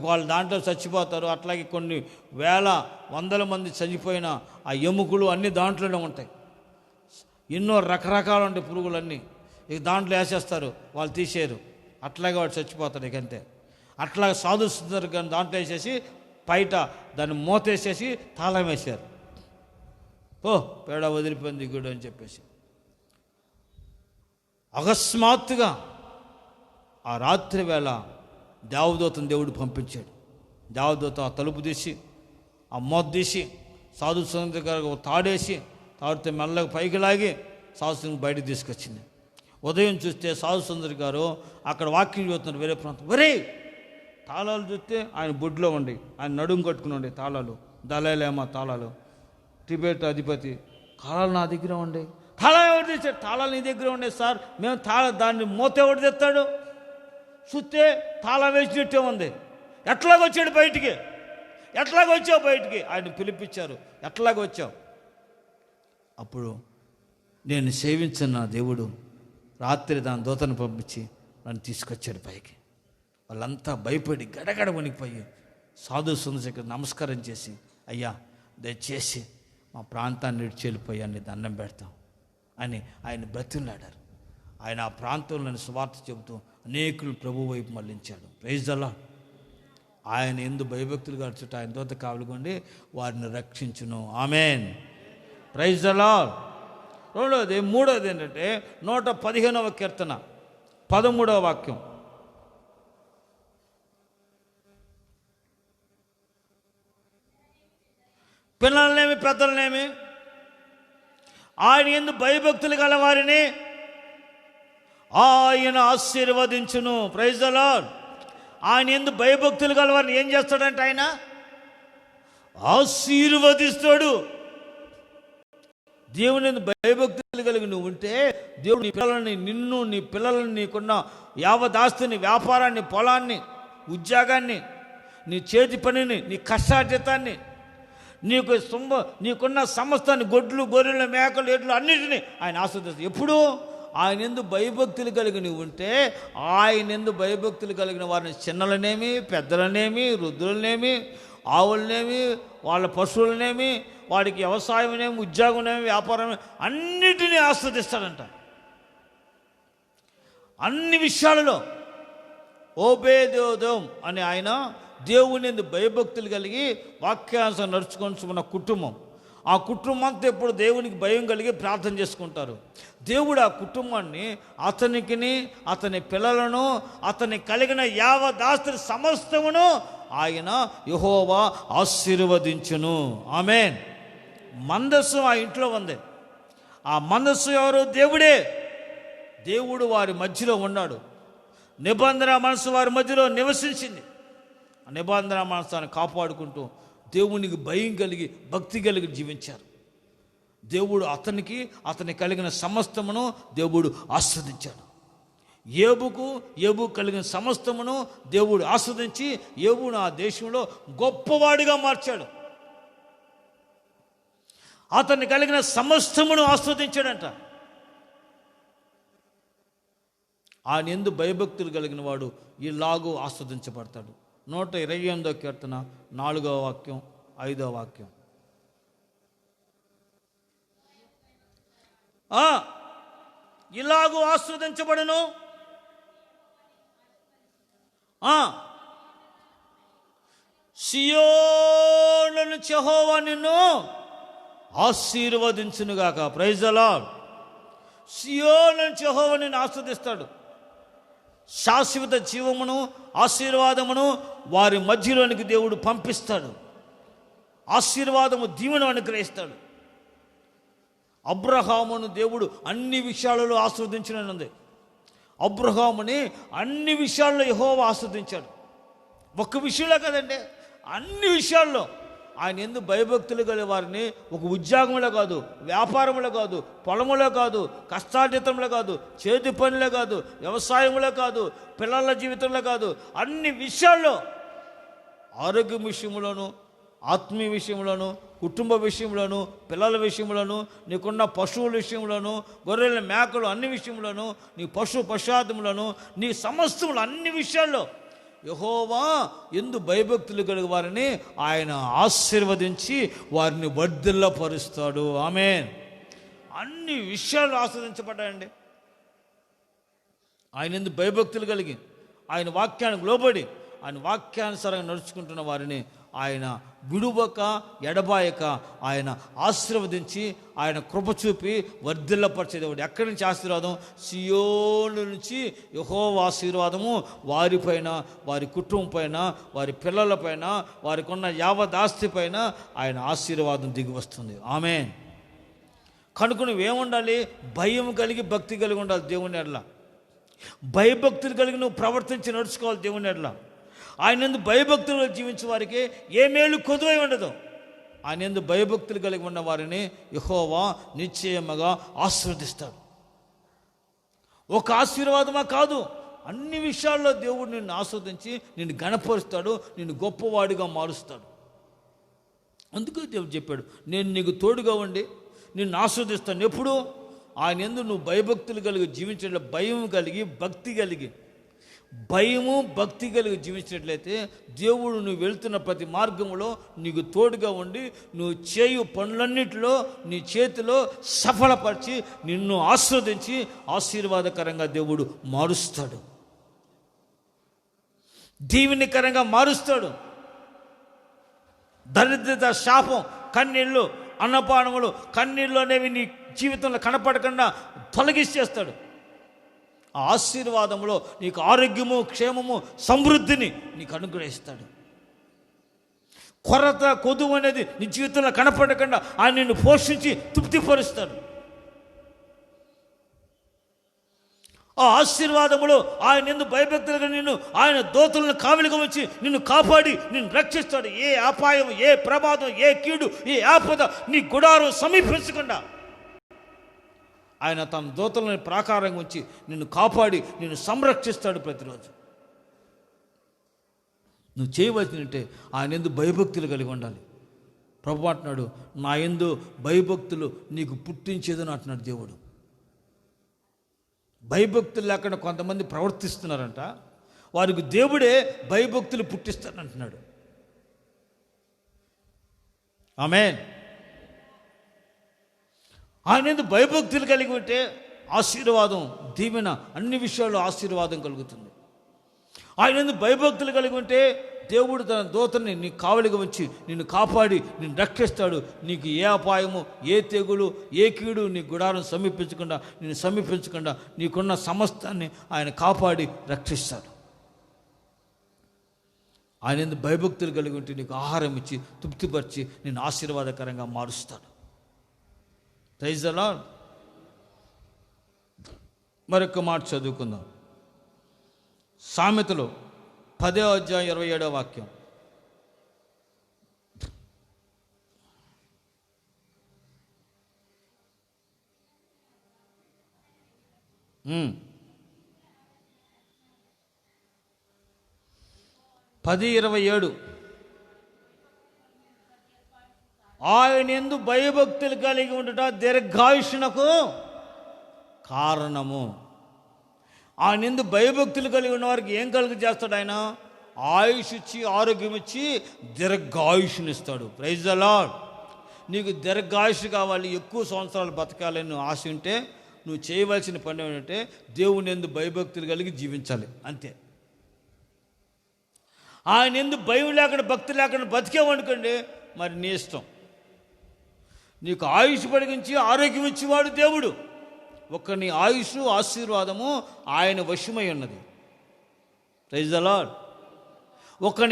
వాళ్ళు దాంట్లో చచ్చిపోతారు. అట్లాగే కొన్ని వేల వందల మంది చనిపోయిన ఆ ఎముకలు అన్నీ దాంట్లోనే ఉంటాయి. ఎన్నో రకరకాలు ఉంటాయి పురుగులన్నీ. ఇక దాంట్లో వేసేస్తారు, వాళ్ళు తీసేయరు. అట్లాగే వాడు చచ్చిపోతాడు. ఇక అంతే. అట్లాగే సాధుస్తున్నారు కానీ దాంట్లో వేసేసి బయట దాన్ని మూతేసేసి తాళం వేశారు. ఓ పేడ వదిలిపోయింది గుడి అని చెప్పేసి. అకస్మాత్తుగా ఆ రాత్రి వేళ దేవదూతను దేవుడు పంపించాడు. దేవదూత ఆ తలుపు తీసి ఆ మూత తీసి సాధు సుందరి గారు తాడేసి తాడితే మెల్లగా పైకి లాగి సాధు సుందరి బయటకు తీసుకొచ్చింది. ఉదయం చూస్తే సాధు సుందరి గారు అక్కడ వాక్యం చదువుతున్నారు వేరే ప్రాంతం. ఒరే తాళాలు చూస్తే ఆయన బొడ్లో ఉండి, ఆయన నడుము కట్టుకుని ఉండే తాళాలు, దళాలేమా తాళాలు, టిబెట్ అధిపతి తాళాలు నా దగ్గర ఉండే. తాళాలు ఎవరు తెచ్చాడు? తాళాలు నీ దగ్గర ఉండే సార్. మేము దాన్ని మూత ఎవడు తెస్తాడు? చూస్తే తాళం వేసినట్టే ఉంది. ఎట్లాగొచ్చాడు బయటికి? ఎట్లాగొచ్చావు బయటికి? ఆయన పిలిపించారు. ఎట్లాగొచ్చావు? అప్పుడు నేను సేవించిన నా దేవుడు రాత్రి దాని దూతను పంపించి నన్ను తీసుకొచ్చాడు పైకి. వాళ్ళంతా భయపడి గడగడ వణికిపోయి సాధు సుందరికి నమస్కారం చేసి, అయ్యా దయచేసి మా ప్రాంతాన్ని విడిచి వెళ్ళిపోయాన్ని దండం పెడతాం అని ఆయన బ్రతిమలాడారు. ఆయన ఆ ప్రాంతంలోని సువార్త చెబుతూ అనేకులు ప్రభు వైపు మళ్ళించాడు. Praise the lord. ఆయన ఎందు భయభక్తులు గడుచుట ఆయన దూత కావలుగొండి వారిని రక్షించును. ఆమేన్. Praise the lord. మూడవది ఏంటంటే 115వ కీర్తన 13వ వాక్యం. పిల్లలనేమి పెద్దలనేమి ఆయన యందు భయభక్తులు గల వారిని ఆయన ఆశీర్వదించును. Praise the lord. ఆయన యందు భయభక్తులు గల వారిని ఏం చేస్తాడంటే ఆయన ఆశీర్వదిస్తాడు. దేవుని యందు భయభక్తులు కలిగి నువ్వు ఉంటే దేవుడు నీ పిల్లలని, నిన్ను, నీ పిల్లలని, నీకున్న యావదాస్తిని, వ్యాపారాన్ని, పొలాన్ని, ఉద్యోగాన్ని, నీ చేతి పనిని, నీ కష్టార్జితాన్ని, నీకున్న సమస్తాన్ని, గొడ్లు, గొర్రెలు, మేకలు, ఎడ్లు అన్నిటినీ ఆయన ఆస్వాదిస్తాడు. ఎప్పుడు ఆయన యందు భయభక్తులు కలిగి నువ్వు ఉంటే ఆయన యందు భయభక్తులు కలిగిన వారిని చిన్నలనేమి, పెద్దలనేమి, వృద్ధులనేమి, ఆవులనేమి, వాళ్ళ పశువులనేమి, వాడికి వ్యవసాయమనేమి, ఉద్యోగమనేమి, వ్యాపారం అన్నిటినీ ఆస్వాదిస్తాడంట. అన్ని విషయాలలో ఓబేదేదోం అని ఆయన దేవుని యందు భయభక్తులు కలిగి వాక్యానుసారం నడుచుకొని కుటుంబం, ఆ కుటుంబం అంతా ఎప్పుడు దేవునికి భయం కలిగి ప్రార్థన చేసుకుంటారు. దేవుడు ఆ కుటుంబాన్ని, అతనికిని, అతని పిల్లలను, అతని కలిగిన యావదాస్తి సమస్తమును ఆయన యెహోవా ఆశీర్వదించును. ఆమేన్. మందస్సు ఆ ఇంట్లో ఉంది. ఆ మందస్సు ఎవరు? దేవుడే. దేవుడు వారి మధ్యలో ఉన్నాడు. నిబంధన మనసు వారి మధ్యలో నివసించింది. ఆ నిబంధన మనసాన్ని కాపాడుకుంటూ దేవునికి భయం కలిగి, భక్తి కలిగి జీవించారు. దేవుడు అతని కలిగిన సమస్తమును దేవుడు ఆస్వాదించాడు. ఏబు కలిగిన సమస్తమును దేవుడు ఆస్వాదించి ఏబును ఆ దేశంలో గొప్పవాడిగా మార్చాడు. అతన్ని కలిగిన సమస్తమును ఆస్వాదించాడంట. ఆయన యందు భయభక్తులు కలిగిన వాడు ఇలాగూ ఆస్వాదించబడతాడు. 128వ కీర్తన 4వ వాక్యం 5వ వాక్యం. ఇలాగూ ఆస్వాదించబడును. సియోనును యెహోవా నిన్ను ఆశీర్వదించునుగాక. Praise the lord. సియోనును యెహోవా నిన్ను ఆస్వాదిస్తాడు. శాశ్వత జీవమును, ఆశీర్వాదమును వారి మధ్యలోనికి దేవుడు పంపిస్తాడు. ఆశీర్వాదము, దీవెను అనుగ్రహిస్తాడు. అబ్రహామును దేవుడు అన్ని విషయాలలో ఆస్వాదించినది. అబ్రహాముని అన్ని విషయాల్లో యెహోవా ఆస్వాదించాడు. ఒక్క విషయంలో కదండి, అన్ని విషయాల్లో ఆయన యందు భయభక్తులు గల వారిని ఒక ఉద్యోగంలో కాదు, వ్యాపారంలో కాదు, పొలంలో కాదు, కష్టార్జితంలో కాదు, చేతి పనిలో కాదు, వ్యవసాయంలో కాదు, పిల్లల జీవితంలో కాదు, అన్ని విషయాల్లో, ఆరోగ్యం విషయంలోను, ఆత్మీయ విషయంలోను, కుటుంబ విషయంలోను, పిల్లల విషయంలోను, నీకున్న పశువుల విషయంలోను, గొర్రెల మేకలు అన్ని విషయంలోను, నీ పశుఆదములను, నీ సమస్తములు అన్ని విషయాల్లో యెహోవా యందు భయభక్తులు కలిగి వారిని ఆయన ఆశీర్వదించి వారిని వర్ధిల్లపరుస్తాడు. ఆమేన్. అన్ని విషయాలు ఆస్వాదించబడ్డాయండి. ఆయన యందు భయభక్తులు కలిగి ఆయన వాక్యానికి లోబడి ఆయన వాక్యానుసారంగా నడుచుకుంటున్న వారిని ఆయన విడువక ఎడబాయక ఆయన ఆశీర్వదించి ఆయన కృప చూపి వర్ధిల్లపరిచేదేవాడు. ఎక్కడి నుంచి ఆశీర్వాదం? సియోను నుంచి యెహోవా ఆశీర్వాదము వారిపైన, వారి కుటుంబం పైన, వారి పిల్లలపైన, వారికి ఉన్న యావదాస్తి పైన ఆయన ఆశీర్వాదం దిగి వస్తుంది. ఆమేన్. కనుక నువ్వేముండాలి? భయం కలిగి భక్తి కలిగి ఉండాలి దేవుని ఎడల. భయభక్తులు కలిగి నువ్వు ప్రవర్తించి నడుచుకోవాలి దేవుని ఎడల. ఆయన యందు భయభక్తులు జీవించే వారికి ఏ మేలు కొదువై ఉండదు. ఆయన యందు భయభక్తులు కలిగి ఉన్న వారిని యెహోవా నిశ్చయముగా ఆశీర్వదిస్తాడు. ఒక ఆశీర్వాదమా కాదు, అన్ని విషయాల్లో దేవుడు నిన్ను ఆస్వాదించి నిన్ను గణపరుస్తాడు, నిన్ను గొప్పవాడిగా మారుస్తాడు. అందుకే దేవుడు చెప్పాడు, నేను నీకు తోడుగా ఉండి నిన్ను ఆస్వాదిస్తాను. ఎప్పుడు? ఆయన యందు నువ్వు భయభక్తులు కలిగి జీవించడం, భయం కలిగి భక్తి కలిగి, భయము భక్తి కలిగి జీవించినట్లయితే దేవుడు నువ్వు వెళ్తున్న ప్రతి మార్గంలో నీకు తోడుగా ఉండి నువ్వు చేయు పనులన్నిటిలో నీ చేతిలో సఫలపరిచి నిన్ను ఆస్వాదించి ఆశీర్వాదకరంగా దేవుడు మారుస్తాడు, దీవెనకరంగా మారుస్తాడు. దరిద్రత, శాపం, కన్నీళ్ళు, అన్నపానములు, కన్నీళ్ళు అనేవి నీ జీవితంలో కనపడకుండా తొలగిస్తేస్తాడు. ఆ ఆశీర్వాదంలో నీకు ఆరోగ్యము, క్షేమము, సమృద్ధిని నీకు అనుగ్రహిస్తాడు. కొరత, కొదువు అనేది నీ జీవితంలో కనపడకుండా ఆయన నిన్ను పోషించి తృప్తిపరుస్తాడు. ఆ ఆశీర్వాదములో ఆయన యందు భయభక్తులుగా నిన్ను ఆయన దూతలను కావలిగా వచ్చి నిన్ను కాపాడి నిన్ను రక్షిస్తాడు. ఏ అపాయం, ఏ ప్రమాదం, ఏ కీడు, ఏ ఆపద నీ గుడారం సమీపించకుండా ఆయన తన దూతలను ప్రాకారంగా ఉంచి నిన్ను కాపాడి నిన్ను సంరక్షిస్తాడు ప్రతిరోజు. నువ్వు చేయవలసినంటే ఆయన యందు భయభక్తులు కలిగి ఉండాలి. ప్రభువు అంటున్నాడు, నా యందు భయభక్తులు నీకు పుట్టించేదని అంటున్నాడు దేవుడు. భయభక్తులు లేకుండా కొంతమంది ప్రవర్తిస్తున్నారంట, వారికి దేవుడే భయభక్తులు పుట్టిస్తానంటున్నాడు. ఆమేన్. ఆయన యందు భయభక్తులు కలిగి ఉంటే ఆశీర్వాదం, దీవెన, అన్ని విషయాల్లో ఆశీర్వాదం కలుగుతుంది. ఆయన యందు భయభక్తులు కలిగి ఉంటే దేవుడు తన దూతని నీ కావలిగా వచ్చి నిన్ను కాపాడి నిన్ను రక్షిస్తాడు. నీకు ఏ అపాయము, ఏ తెగులు, ఏ కీడు నీ గుడారం నిన్ను సమీపించకుండా నీకున్న సమస్తాన్ని ఆయన కాపాడి రక్షిస్తాడు. ఆయన యందు భయభక్తులు కలిగి ఉంటే నీకు ఆహారం ఇచ్చి తృప్తిపరిచి నిన్ను ఆశీర్వాదకరంగా మారుస్తాడు. Praise the lord. మరొక మాట చదువుకుందాం. సామెతలు 10వ అధ్యాయం 27వ వాక్యం. పది 27. ఆయన యందు భయభక్తులు కలిగి ఉండుట దీర్ఘాయుష్నకు కారణము. ఆయన యందు భయభక్తులు కలిగి ఉన్న వారికి ఏం కలుగు చేస్తాడు? ఆయన ఆయుష్ ఇచ్చి, ఆరోగ్యం ఇచ్చి, దీర్ఘాయుష్నిస్తాడు. Praise the lord. నీకు దీర్ఘాయుష్ కావాలి, ఎక్కువ సంవత్సరాలు బతకాలని నువ్వు ఆశ ఉంటే నువ్వు చేయవలసిన పని ఏంటంటే దేవుని యందు భయభక్తులు కలిగి జీవించాలి, అంతే. ఆయన యందు భయం లేకుండా, భక్తి లేకుండా బతికేవనుకోండి, మరి నీ ఇష్టం. నీకు ఆయుష్ పొడిగించి ఆరోగ్యం ఇచ్చేవాడు దేవుడు. నీ ఆయుష్, ఆశీర్వాదము ఆయన వశమై ఉన్నది. Praise the lord.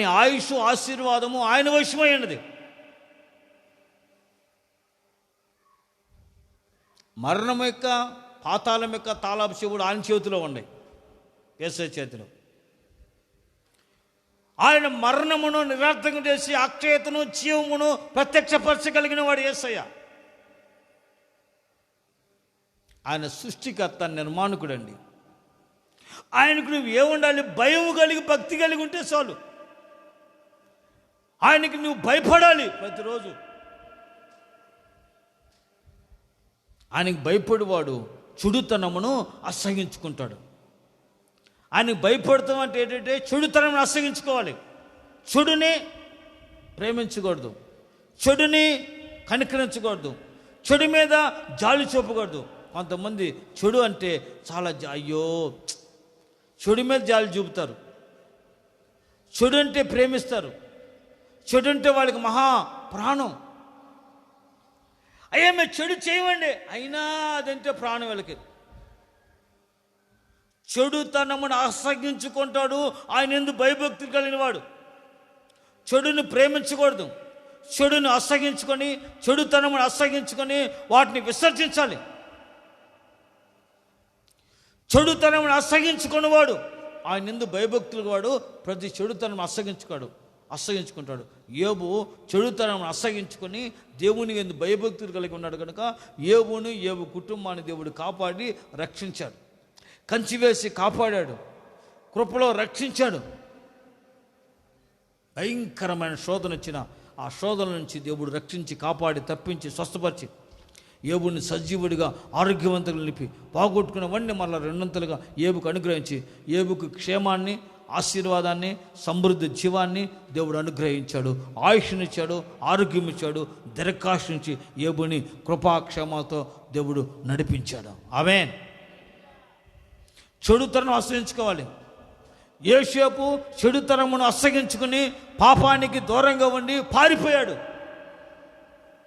నీ ఆయుష్, ఆశీర్వాదము ఆయన వశమై ఉన్నది. మరణం యొక్క, పాతాళం యొక్క తాళాపు చెవుడు ఆయన చేతిలో ఉన్నాయి, యేసయ్య చేతిలో. ఆయన మరణమును నిరర్థకం చేసి అక్షయతను, జీవమును ప్రత్యక్షపరచగలిగిన వాడు యేసయ్య. ఆయన సృష్టికర్త, నిర్మాణకుడండి. ఆయనకు నువ్వు ఏముండాలి? భయం కలిగి, భక్తి కలిగి ఉంటే చాలు. ఆయనకి నువ్వు భయపడాలి ప్రతిరోజు. ఆయనకి భయపడేవాడు చుడుతనమును అసహించుకుంటాడు. ఆయనకు భయపడతాం అంటే ఏంటంటే చెడుతనం అసగించుకోవాలి. చెడుని ప్రేమించకూడదు, చెడుని కనికరించకూడదు, చెడు మీద జాలి చూపకూడదు. కొంతమంది చెడు అంటే చాలా అయ్యో చెడు మీద జాలి చూపుతారు, చెడు అంటే ప్రేమిస్తారు, చెడు అంటే వాళ్ళకి మహా ప్రాణం. అయ్యా మేము చెడు చేయమండి, అయినా అదంటే ప్రాణం వాళ్ళకి. చెడుతనమును అసగించుకుంటాడు ఆయన యందు భయభక్తులు కలిగిన వాడు. చెడుని ప్రేమించకూడదు, చెడుని అసగించుకొని చెడుతనమును అసగించుకొని వాటిని విసర్జించాలి. చెడుతనమును అసగించుకున్నవాడు ఆయన యందు భయభక్తులు వాడు ప్రతి చెడుతనం అసగించుకుంటాడు. యోబు చెడుతనం అసగించుకొని దేవుని యందు భయభక్తులు కలిగి ఉన్నాడు కనుక యోబు కుటుంబాన్ని దేవుడు కాపాడి రక్షించాడు, కంచి వేసి కాపాడాడు, కృపలో రక్షించాడు. భయంకరమైన శోధన వచ్చిన ఆ శోధన నుంచి దేవుడు రక్షించి కాపాడి తప్పించి స్వస్థపరిచి యోబుని సజీవుడిగా ఆరోగ్యవంతులు నిలిపి పోగొట్టుకున్నవన్నీ మళ్ళీ రెండంతలుగా యోబుకు అనుగ్రహించి యోబుకు క్షేమాన్ని, ఆశీర్వాదాన్ని, సమృద్ధి జీవాన్ని దేవుడు అనుగ్రహించాడు. ఆయుష్నిచ్చాడు, ఆరోగ్యం ఇచ్చాడు, దీర్ఘాయుష్ను నుంచి యోబుని కృపాక్షేమాలతో దేవుడు నడిపించాడు. ఆమేన్. చెడుతనం అసహించుకోవాలి. యోసేపు చెడుతనమును అసహించుకుని పాపానికి దూరంగా ఉండి పారిపోయాడు.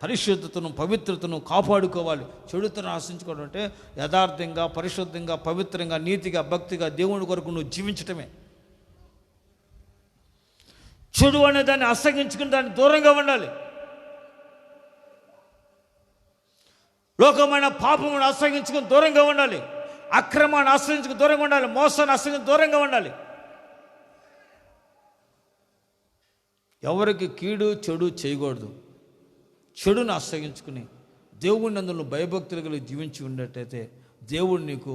పరిశుద్ధతను, పవిత్రతను కాపాడుకోవాలి. చెడుతనం ఆశించుకోవడం అంటే యథార్థంగా, పరిశుద్ధంగా, పవిత్రంగా, నీతిగా, భక్తిగా దేవుని కొరకు నువ్వు జీవించటమే. చెడు అనే దాన్ని అసహించుకుని దాన్ని దూరంగా ఉండాలి. లోకమైన పాపమును అసహించుకుని దూరంగా ఉండాలి. అక్రమాన్ని ఆశ్రయించుకు దూరంగా ఉండాలి. మోసాన్ని ఆశ్రయించుకు దూరంగా ఉండాలి. ఎవరికి కీడు చెడు చేయకూడదు. చెడును ఆశ్రయించుకుని దేవుని నందు భయభక్తులు కలిగి జీవించి ఉన్నట్టయితే దేవుడు నీకు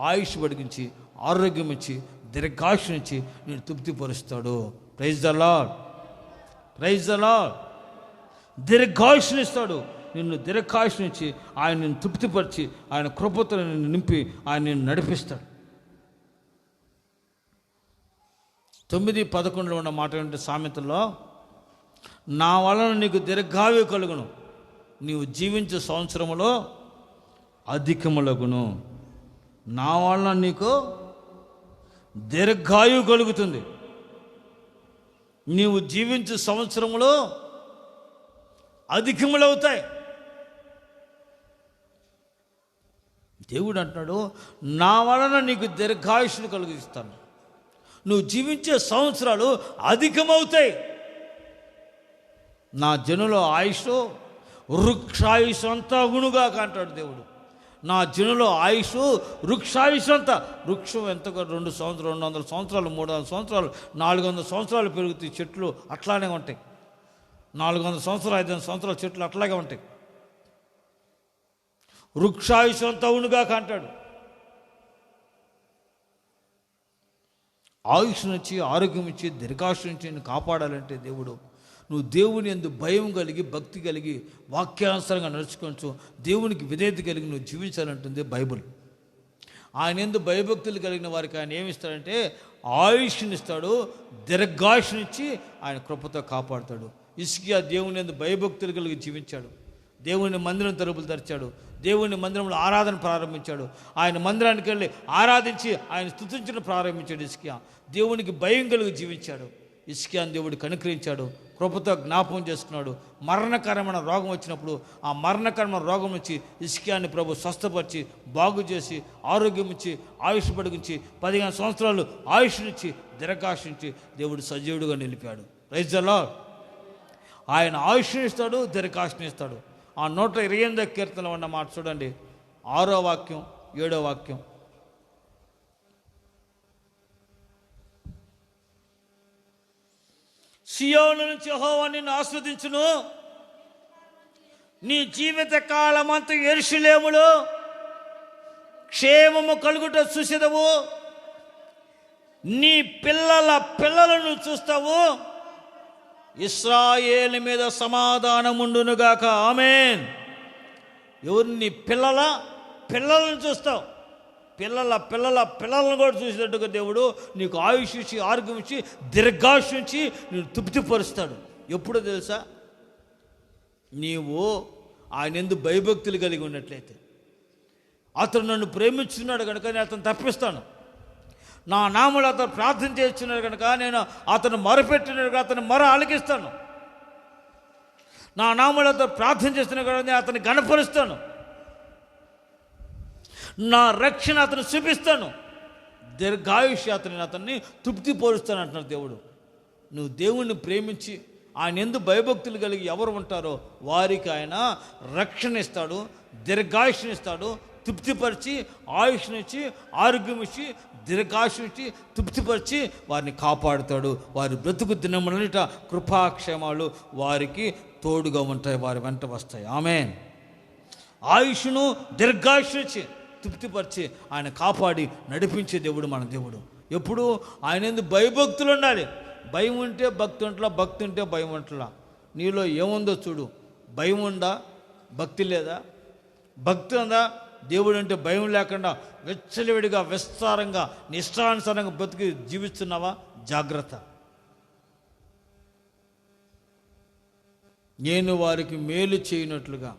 ఆయుష్ పడిగించి, ఆరోగ్యం ఇచ్చి, దీర్ఘాయుష్ను ఇచ్చి నేను తృప్తిపరుస్తాడు. Praise the lord, praise the lord. దీర్ఘాయుష్ను ఇస్తాడు. నిన్ను దీర్ఘాయుష్ నుంచి ఆయన నిన్ను తృప్తిపరిచి ఆయన కృపతో నిన్ను నింపి ఆయన నిన్ను నడిపిస్తాడు. 9:11 ఉన్న మాట ఏంటంటే సామెతల్లో, నా వలన నీకు దీర్ఘాయు కలుగును, నీవు జీవించే సంవత్సరములో అధికములగును. నా వలన నీకు దీర్ఘాయు కలుగుతుంది, నీవు జీవించే సంవత్సరములో అధికములవుతాయి. దేవుడు అంటున్నాడు, నా వలన నీకు దీర్ఘాయుష్ను కలిగిస్తాను, నువ్వు జీవించే సంవత్సరాలు అధికమవుతాయి. నా జనుల ఆయుష్ వృక్షాయుష్ అంతా గుణుగా అంటాడు దేవుడు. నా జనుల ఆయుష్ వృక్షాయుష్ అంతా. వృక్షం ఎంత 200 సంవత్సరాలు, 200 సంవత్సరాలు, 300 సంవత్సరాలు, 400 సంవత్సరాలు పెరుగుతాయి. చెట్లు అట్లానే ఉంటాయి. 400 సంవత్సరాలు, 500 సంవత్సరాల చెట్లు అట్లాగే ఉంటాయి. వృక్షాయుష్ అంతా అవునుగా అంటాడు. ఆయుష్ నుంచి, ఆరోగ్యం ఇచ్చి, దీర్ఘాయుష్ నుంచి నేను కాపాడాలంటే దేవుడు నువ్వు దేవుని యందు భయం కలిగి, భక్తి కలిగి, వాక్యానుసారంగా నడుచుకోవచ్చు, దేవునికి విధేయత కలిగి నువ్వు జీవించాలంటుంది బైబిల్. ఆయన యందు భయభక్తులు కలిగిన వారికి ఆయన ఏమిస్తాడంటే ఆయుష్ని ఇస్తాడు, దీర్ఘాయుష్నిచ్చి ఆయన కృపతో కాపాడుతాడు. హిజ్కియా దేవుని యందు భయభక్తులు కలిగి జీవించాడు. దేవుని మందిరం తలుపులు తెరిచాడు. దేవుని మందిరంలో ఆరాధన ప్రారంభించాడు. ఆయన మందిరానికి వెళ్ళి ఆరాధించి ఆయన స్తుతించడం ప్రారంభించాడు. హిజ్కియా దేవునికి భయం కలిగి జీవించాడు. హిజ్కియాను దేవుడు కనుకరించాడు, కృపతో జ్ఞాపకం చేసుకున్నాడు. మరణకరమైన రోగం వచ్చినప్పుడు ఆ మరణకరమైన రోగం నుంచి హిజ్కియాని ప్రభు స్వస్థపరిచి, బాగు చేసి, ఆరోగ్యం ఇచ్చి, ఆయుష్ పొడిగించి, 15 సంవత్సరాలు ఆయుష్నిచ్చి, దీర్ఘాయుష్నిచ్చి దేవుడు సజీవుడుగా నిలిపాడు. Praise the lord. ఆయన ఆయుష్ని ఇస్తాడు, దీర్ఘాయుష్ని ఇస్తాడు. ఆ 128వ కీర్తనలో ఉన్న మాట చూడండి, 6వ వాక్యం, 7వ వాక్యం. సియోను నుంచి యెహోవా నిన్ను ఆస్వాదించును, నీ జీవిత కాలమంతా యెరూషలేములో క్షేమము కలుగుట చూసేదవు, నీ పిల్లల పిల్లలను చూస్తావు, ఇశ్రాయేలు మీద సమాధానముండునుగాక. ఆమేన్. ఎవరు? నీ పిల్లలను చూస్తావు. పిల్లలను కూడా చూసినట్టుగా దేవుడు నీకు ఆయుష్ ఇచ్చి, ఆరోగ్యం ఇచ్చి, దీర్ఘాయుష్ ఇచ్చి నేను తృప్తిపరుస్తాడు. ఎప్పుడో తెలుసా? నీవు ఆయన యందు భయభక్తులు కలిగి ఉన్నట్లయితే. అతను నన్ను ప్రేమించున్నాడు కనుక నేను అతను తప్పిస్తాను. నా నామములో అతను ప్రార్థన చేస్తున్నాడు కనుక నేను అతను మొరపెట్టినాడు కనుక అతను మొర ఆలకిస్తాను. నా నామములో అతను ప్రార్థన చేస్తున్నాడు కనుక నేను అతన్ని గణపరుస్తాను. నా రక్షణ అతను చూపిస్తాను. దీర్ఘాయుష్య అతన్ని తృప్తిపరుస్తాను అంటున్నాడు దేవుడు. నువ్వు దేవుణ్ణి ప్రేమించి ఆయన యందు భయభక్తులు కలిగి ఎవరు ఉంటారో వారికి ఆయన రక్షణ ఇస్తాడు, దీర్ఘాయుష్నిస్తాడు, తృప్తిపరిచి ఆయుష్నిచ్చి, ఆరోగ్యం ఇచ్చి, దీర్ఘాయుష్ని ఇచ్చి, తృప్తిపరిచి వారిని కాపాడుతాడు. వారి బ్రతుకు దినములన్నిట కృపాక్షేమాలు వారికి తోడుగా ఉంటాయి, వారి వెంట వస్తాయి. ఆమేన్. ఆయుష్ను దీర్ఘాయుష్నిచ్చి తృప్తిపరిచి ఆయన కాపాడి నడిపించే దేవుడు మన దేవుడు. ఎప్పుడు ఆయన యందు భయభక్తులు ఉండాలి. భయం ఉంటే భక్తి ఉంటలా, భక్తి ఉంటే భయం ఉంటలా. నీలో ఏముందో చూడు. భయం ఉందా? భక్తి లేదా? భక్తి ఉందా? దేవుడు అంటే భయం లేకుండా వెచ్చలివిడిగా విస్తారంగా నిష్టానుసారంగా బ్రతికి జీవిస్తున్నావా? జాగ్రత్త. నేను వారికి మేలు చేయనట్లుగా,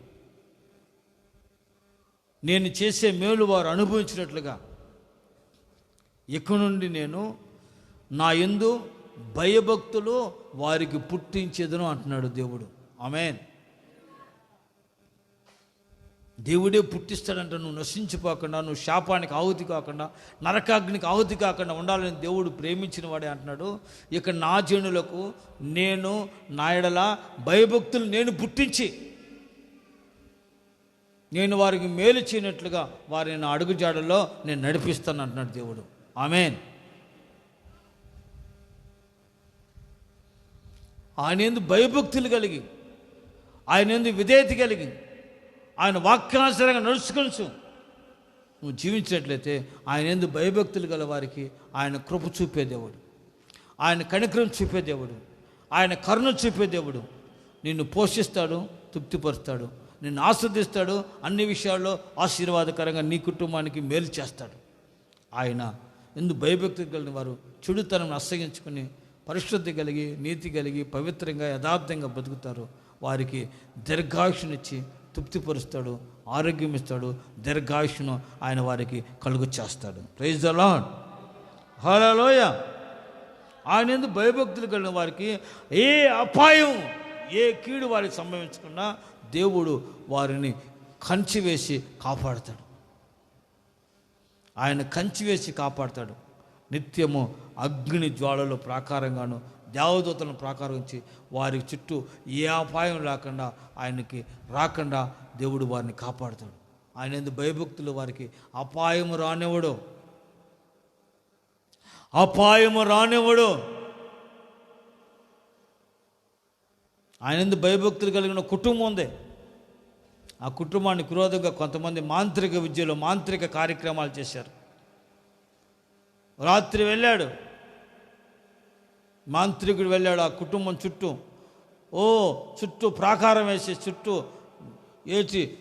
నేను చేసే మేలు వారు అనుభవించినట్లుగా ఇక నుండి నేను నా యందు భయభక్తులు వారికి పుట్టించేదను అంటున్నాడు దేవుడు. ఆమేన్. దేవుడే పుట్టిస్తాడంట. నువ్వు నశించిపోకుండా, నువ్వు శాపానికి ఆహుతి కాకుండా, నరకాగ్నికి ఆహుతి కాకుండా ఉండాలని దేవుడు ప్రేమించిన వాడే అంటున్నాడు. ఇక నా జనులకు నేను నా ఎడల భయభక్తులు నేను పుట్టించి నేను వారికి మేలు చేయనట్లుగా వారిని నా అడుగుజాడల్లో నేను నడిపిస్తాను అంటున్నాడు దేవుడు. ఆమేన్. ఆయన యందు భయభక్తులు కలిగి, ఆయన యందు విధేయత కలిగి, ఆయన వాక్యానుసారంగా నడుచుకొనుచు నువ్వు జీవించినట్లయితే ఆయన యందు భయభక్తులు గల వారికి ఆయన కృప చూపే దేవుడు, ఆయన కనికరం చూపే దేవుడు, ఆయన కరుణ చూపే దేవుడు. నిన్ను పోషిస్తాడు, తృప్తిపరుస్తాడు, నిన్ను ఆస్వాదిస్తాడు, అన్ని విషయాల్లో ఆశీర్వాదకరంగా నీ కుటుంబానికి మేలు చేస్తాడు. ఆయన యందు భయభక్తులు కలిగిన వారు చెడుతనం అసహించుకుని పరిశుద్ధి కలిగి, నీతి కలిగి, పవిత్రంగా, యథార్థంగా బతుకుతారు. వారికి దీర్ఘాయుష్నిచ్చి తృప్తిపరుస్తాడు, ఆరోగ్యం ఇస్తాడు, దీర్ఘాయుష్ను ఆయన వారికి కలుగు చేస్తాడు. Praise the lord. హల్లెలూయా. ఆయన యందు భయభక్తులు కలిగిన వారికి ఏ అపాయం, ఏ కీడు వారికి సంభవించకుండా దేవుడు వారిని కంచి వేసి కాపాడుతాడు. ఆయన కంచి వేసి కాపాడుతాడు. నిత్యము అగ్ని జ్వాలలో ప్రాకారంగాను దేవదూతలను ప్రాకారించి వారి చుట్టూ ఏ అపాయం లేకుండా, ఆయనకి రాకుండా దేవుడు వారిని కాపాడుతాడు. ఆయన యందు భయభక్తులు వారికి అపాయము రానివ్వడు, అపాయము రానివ్వడు. ఆయన యందు భయభక్తులు కలిగిన కుటుంబం ఉంది. ఆ కుటుంబానికి విరోధంగా కొంతమంది మాంత్రిక విద్యలో మాంత్రిక కార్యక్రమాలు చేశారు. రాత్రి వెళ్ళాడు మాంత్రికుడు, వెళ్ళాడు ఆ కుటుంబం చుట్టూ ప్రాకారం వేసి చుట్టూ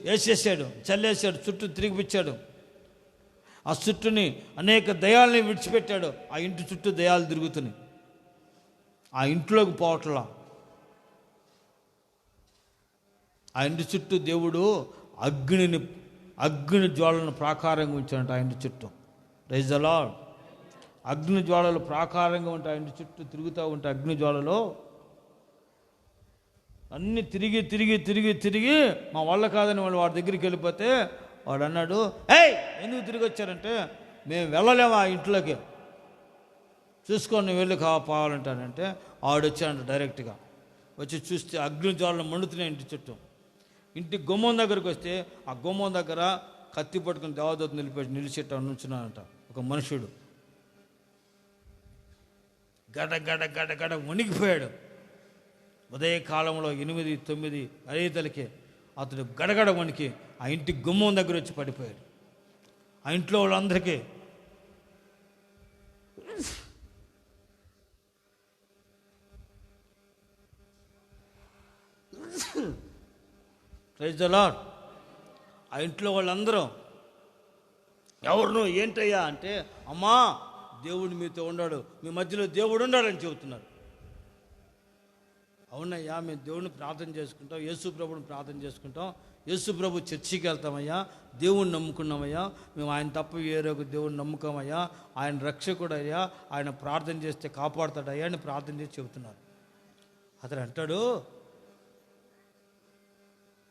వేసేసాడు, చల్లేసాడు, చుట్టూ తిరిగిపించాడు. ఆ చుట్టూని అనేక దయాల్ని విడిచిపెట్టాడు. ఆ ఇంటి చుట్టూ దయాలు తిరుగుతున్నాయి, ఆ ఇంట్లోకి పోవట్లా. ఆ ఇంటి చుట్టూ దేవుడు అగ్ని జ్వాలను ప్రాకారంగా ఉంచాడంట. ఆ ఇంటి చుట్టూ. Praise the lord. అగ్ని జ్వాలలు ప్రాకారంగా ఉంటాయి. ఆ ఇంటి చుట్టూ తిరుగుతూ ఉంటాయి. అగ్ని జ్వాలలో అన్నీ తిరిగి మా వల్ల కాదని వాళ్ళు వాడి దగ్గరికి వెళ్ళిపోతే వాడు అన్నాడు, ఏయ్ ఎందుకు తిరిగి వచ్చారంటే, మేము వెళ్ళలేము ఆ ఇంట్లోకి, చూసుకొని నువ్వు వెళ్ళి కావాలంటానంటే ఆవిడ వచ్చాడంట. డైరెక్ట్గా వచ్చి చూస్తే అగ్ని జ్వాలలు మండుతున్నాయి ఇంటి చుట్టూ. ఇంటి గుమ్మం దగ్గరికి వస్తే ఆ గుమ్మం దగ్గర కత్తి పట్టుకుని దేవదూత నిలిచేట నుంచున్నాడంట ఒక మనుషుడు. గడ వణికిపోయాడు. ఉదయకాలంలో 8-9 అయ్యేతలకే అతడు గడగడ వణికి ఆ ఇంటి గుమ్మం దగ్గర వచ్చి పడిపోయాడు. ఆ ఇంట్లో వాళ్ళందరికీ ప్రైజ్ ద లార్డ్. ఆ ఇంట్లో వాళ్ళందరూ ఎవరు ఏంటయ్యా అంటే, అమ్మా దేవుడు మీతో ఉన్నాడు, మీ మధ్యలో దేవుడు ఉన్నాడని చెబుతున్నారు. అవునయ్యా, మేము దేవుడిని ప్రార్థన చేసుకుంటాం, యేసు ప్రభుని ప్రార్థన చేసుకుంటాం, యేసు ప్రభు చర్చికి వెళ్తామయ్యా, దేవుణ్ణి నమ్ముకున్నామయ్యా, మేము ఆయన తప్ప వేరే ఒక దేవుడిని నమ్ముకోమయ్యా, ఆయన రక్షకుడయ్యా, ఆయన ప్రార్థన చేస్తే కాపాడుతాడయ్యా అని ప్రార్థన చేసి చెబుతున్నారు. అతను అంటాడు,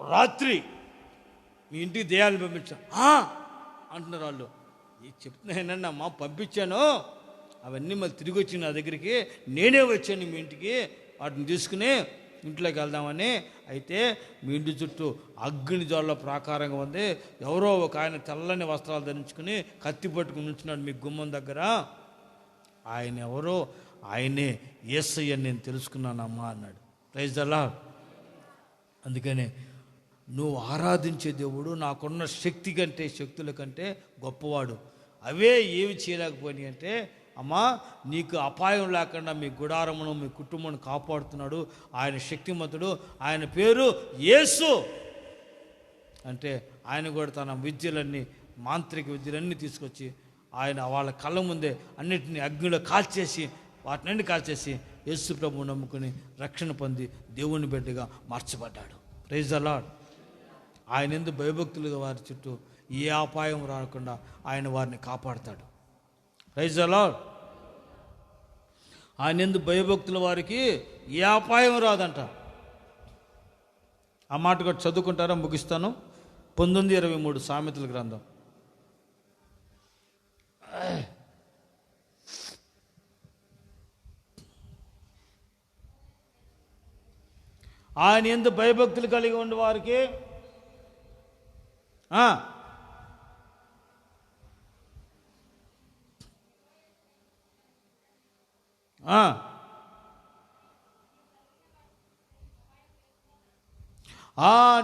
రాత్రి మీ ఇంటికి దెయ్యాలు పంపించాను అంటున్నారు వాళ్ళు. చెప్తున్నానండి అమ్మా, పంపించాను, అవన్నీ మళ్ళీ తిరిగి వచ్చి నా దగ్గరికి, నేనే వచ్చాను మీ ఇంటికి, వాటిని తీసుకుని ఇంట్లోకి వెళ్దామని. అయితే మీ ఇంటి చుట్టూ అగ్ని జ్వాల ప్రాకారంగా ఉంది, ఎవరో ఒక ఆయన తెల్లని వస్త్రాలు ధరించుకుని కత్తి పట్టుకుని ఉంచున్నాడు మీ గుమ్మం దగ్గర. ఆయన ఎవరో, ఆయనే యేసయ్య నేను తెలుసుకున్నానమ్మా అన్నాడు. Praise the lord. అందుకనే నువ్వు ఆరాధించే దేవుడు నాకున్న శక్తి కంటే, శక్తుల కంటే గొప్పవాడు. అవే ఏమి చేయలేకపోయినాయి అంటే, అమ్మా నీకు అపాయం లేకుండా మీ గుడారమును మీ కుటుంబాన్ని కాపాడుతున్నాడు ఆయన శక్తిమంతుడు, ఆయన పేరు యేసు అంటే. ఆయన కూడా తన విద్యలన్నీ, మాంత్రిక విద్యలన్నీ తీసుకొచ్చి ఆయన వాళ్ళ కళ్ళ ముందే అన్నిటినీ అగ్నిలో కాల్చేసి, వాటినన్నీ కాల్చేసి యేసు ప్రభువు నమ్ముకుని రక్షణ పొంది దేవుని బిడ్డగా మార్చబడ్డాడు. Praise the lord. ఆయన ఎందుకు భయభక్తులుగా వారి చుట్టూ ఏ అపాయం రాకుండా ఆయన వారిని కాపాడుతాడు. Praise the lord. ఆయన ఎందుకు భయభక్తుల వారికి ఏ అపాయం రాదంట. ఆ మాట కూడా చదువుకుంటారా? ముగిస్తాను. 19:23 సామెతల గ్రంథం. ఆయన ఎందుకు భయభక్తులు కలిగి ఉండే వారికి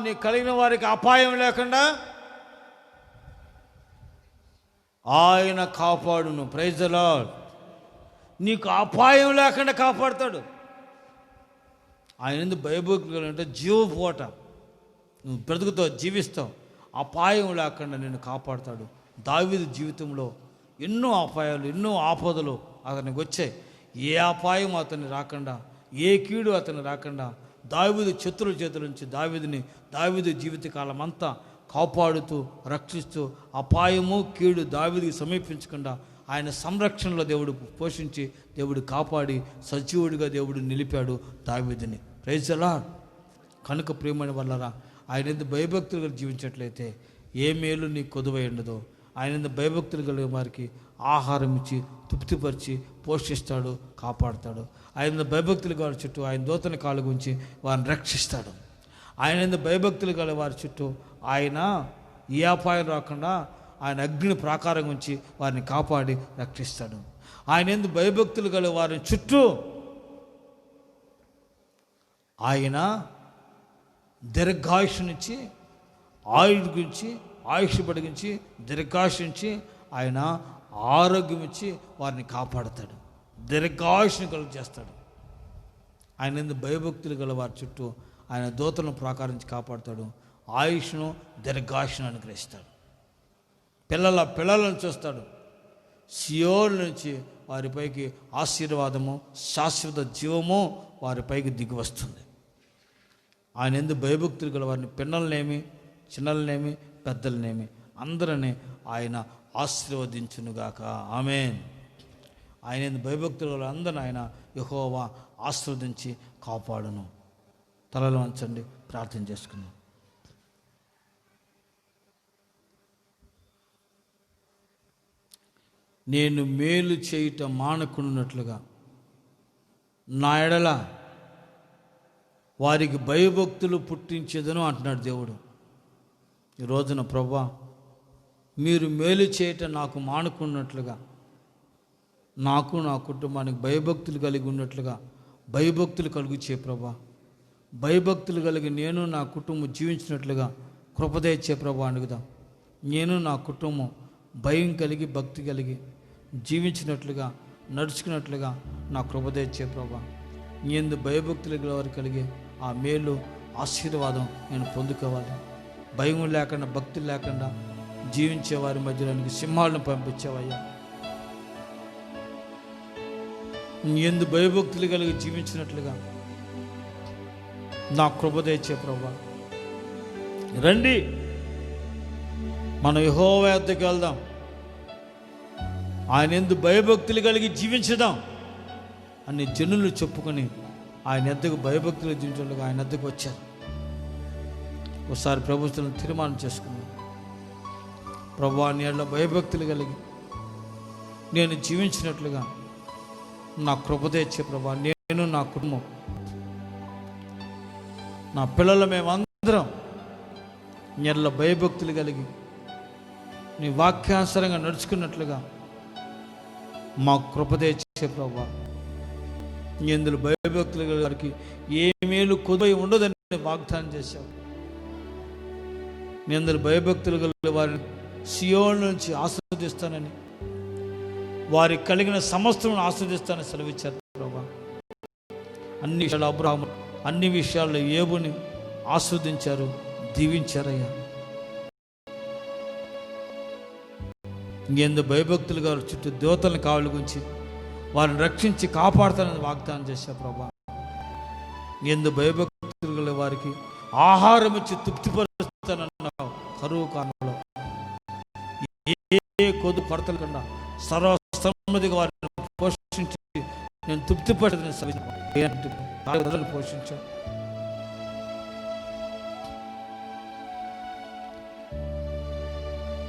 నీ కలిగిన వారికి అపాయం లేకుండా ఆయన కాపాడును. Praise the lord. నీకు అపాయం లేకుండా కాపాడుతాడు. ఆయన ఎందుకు భయభక్తులు అంటే జీవపోట, నువ్వు బ్రతుకుతావు, జీవిస్తావు, అపాయం లేకుండా నేను కాపాడుతాడు. దావీదు జీవితంలో ఎన్నో అపాయాలు, ఎన్నో ఆపదలు అతనికి వచ్చాయి. ఏ అపాయం అతన్ని రాకుండా, ఏ కీడు అతను రాకుండా దావీదు శత్రువుల చేతుల నుంచి దావీదు జీవితకాలం అంతా కాపాడుతూ రక్షిస్తూ, అపాయము కీడు దావీదుకి సమీపించకుండా ఆయన సంరక్షణలో దేవుడు పోషించి, దేవుడు కాపాడి సజీవుడిగా దేవుడు నిలిపాడు దావీదుని. Praise the lord. కనుక ప్రియమైన వాళ్ళరా, ఆయన ఎందుకు భయభక్తులుగా జీవించట్లయితే ఏ మేలు నీకు కొదువై ఉండదో. ఆయన ఎందుకు భయభక్తులు కలిగే వారికి ఆహారం ఇచ్చి తృప్తిపరిచి పోషిస్తాడు, కాపాడుతాడు. ఆయన భయభక్తులు వారి చుట్టూ ఆయన దూతని కాలు గుంచి వారిని రక్షిస్తాడు. ఆయన ఎందుకు భయభక్తులు గల వారి చుట్టూ ఆయన ఏ అపాయం రాకుండా ఆయన అగ్ని ప్రాకారం ఉంచి వారిని కాపాడి రక్షిస్తాడు. ఆయన ఎందుకు భయభక్తులు గల వారి చుట్టూ ఆయన దీర్ఘాయుష్నిచ్చి, ఆయుడు గురించి ఆయుష్ పొడిగించి, దీర్ఘాయుషించి ఆయన ఆరోగ్యం ఇచ్చి వారిని కాపాడుతాడు, దీర్ఘాయుష్ని కలుగు చేస్తాడు. ఆయన ఎందుకు భయభక్తులు గల వారి చుట్టూ ఆయన దూతలను ప్రాకారించి కాపాడుతాడు. ఆయుష్ను దీర్ఘాయుష్ను అనుగ్రహిస్తాడు. పిల్లలను చూస్తాడు. సియోను నుంచి వారిపైకి ఆశీర్వాదము, శాశ్వత జీవము వారిపైకి దిగి వస్తుంది. ఆయన ఎందుకు భయభక్తులు గల వారిని, పిల్లలనేమి చిన్నలనేమి పెద్దలనేమి అందరినీ ఆయన ఆశీర్వదించునుగాక. ఆమేన్. ఆయన ఎందుకు భయభక్తులు గల అందరిని ఆయన యెహోవా ఆశీర్వదించి కాపాడును. తలలు వంచండి, ప్రార్థన చేసుకుందాం. నేను మేలు చేయుట మానకున్నట్లుగా నా ఎడల వారికి భయభక్తులు పుట్టించేదను అంటున్నాడు దేవుడు. ఈ రోజున ప్రభువా, మీరు మేలు చేయటం నాకు మానుకున్నట్లుగా, నాకు నా కుటుంబానికి భయభక్తులు కలిగి ఉన్నట్లుగా భయభక్తులు కలుగు చే ప్రభువా. భయభక్తులు కలిగి నేను నా కుటుంబం జీవించినట్లుగా కృపదయచే ప్రభువా అడుగుదాం. నేను నా కుటుంబం భయం కలిగి భక్తి కలిగి జీవించినట్లుగా నడుచుకున్నట్లుగా నా కృపదయచే ప్రభువా. ఎందు భయభక్తులు వారు కలిగి ఆ మేలు ఆశీర్వాదం నేను పొందుకోవాలి. భయం లేకుండా, భక్తి లేకుండా, జీవించే వారి మధ్యలోనికి సింహాలను పంపించావయ్యా. నీ యందు భయభక్తులు కలిగి జీవించినట్లుగా నా కృప దయచే ప్రభువా. రండి, మనం యెహోవా యొద్దకు వెళ్దాం, ఆయన యందు భయభక్తులు కలిగి జీవించుదాం అని జనులు చెప్పుకొని ఆయన ఎద్దకు భయభక్తులు జీవించడానికి ఆయన ఎద్దకు వచ్చారు. ఒకసారి ప్రభుత్వం తీర్మానం చేసుకున్నాను, ప్రభువా నీ యెడల భయభక్తులు కలిగి నేను జీవించినట్లుగా నా కృప తెచ్చే ప్రభువా. నేను, నా కుటుంబం, నా పిల్లలు, మేమందరం నీ యెడల భయభక్తులు కలిగి నీ వాక్యానుసారంగా నడుచుకున్నట్లుగా మా కృప తెచ్చే ప్రభువా. నీ యందు భయభక్తులు కలిగి వారికి ఏ మేలు కొద్ది ఉండదని వాగ్దానం చేశావు. నీ యందు భయభక్తులు కలిగి వారిని సియోను నుంచి ఆస్వాదిస్తానని, వారికి కలిగిన సమస్తను ఆస్వాదిస్తానని సెలవిచ్చారు ప్రభువా. అన్ని విషయాలు అబ్రహాము, అన్ని విషయాల్లో యోబుని ఆస్వాదించారు, దీవించారయ్యా. ఇంకెందు భయభక్తులు గారు చుట్టూ దేవతలను కావలి గుంచి వారిని రక్షించి కాపాడుతానని వాగ్దానం చేశా ప్రభా. ఎందు భయభక్తులు గల వారికి ఆహారం ఇచ్చి తృప్తిపరుస్తానన్నావు. కరువు కాలంలో ఏ కొద్దు కొరతలు కన్నా సర్వసమ్మతిగా వారిని పోషించి నేను తృప్తిపడదని పోషించా.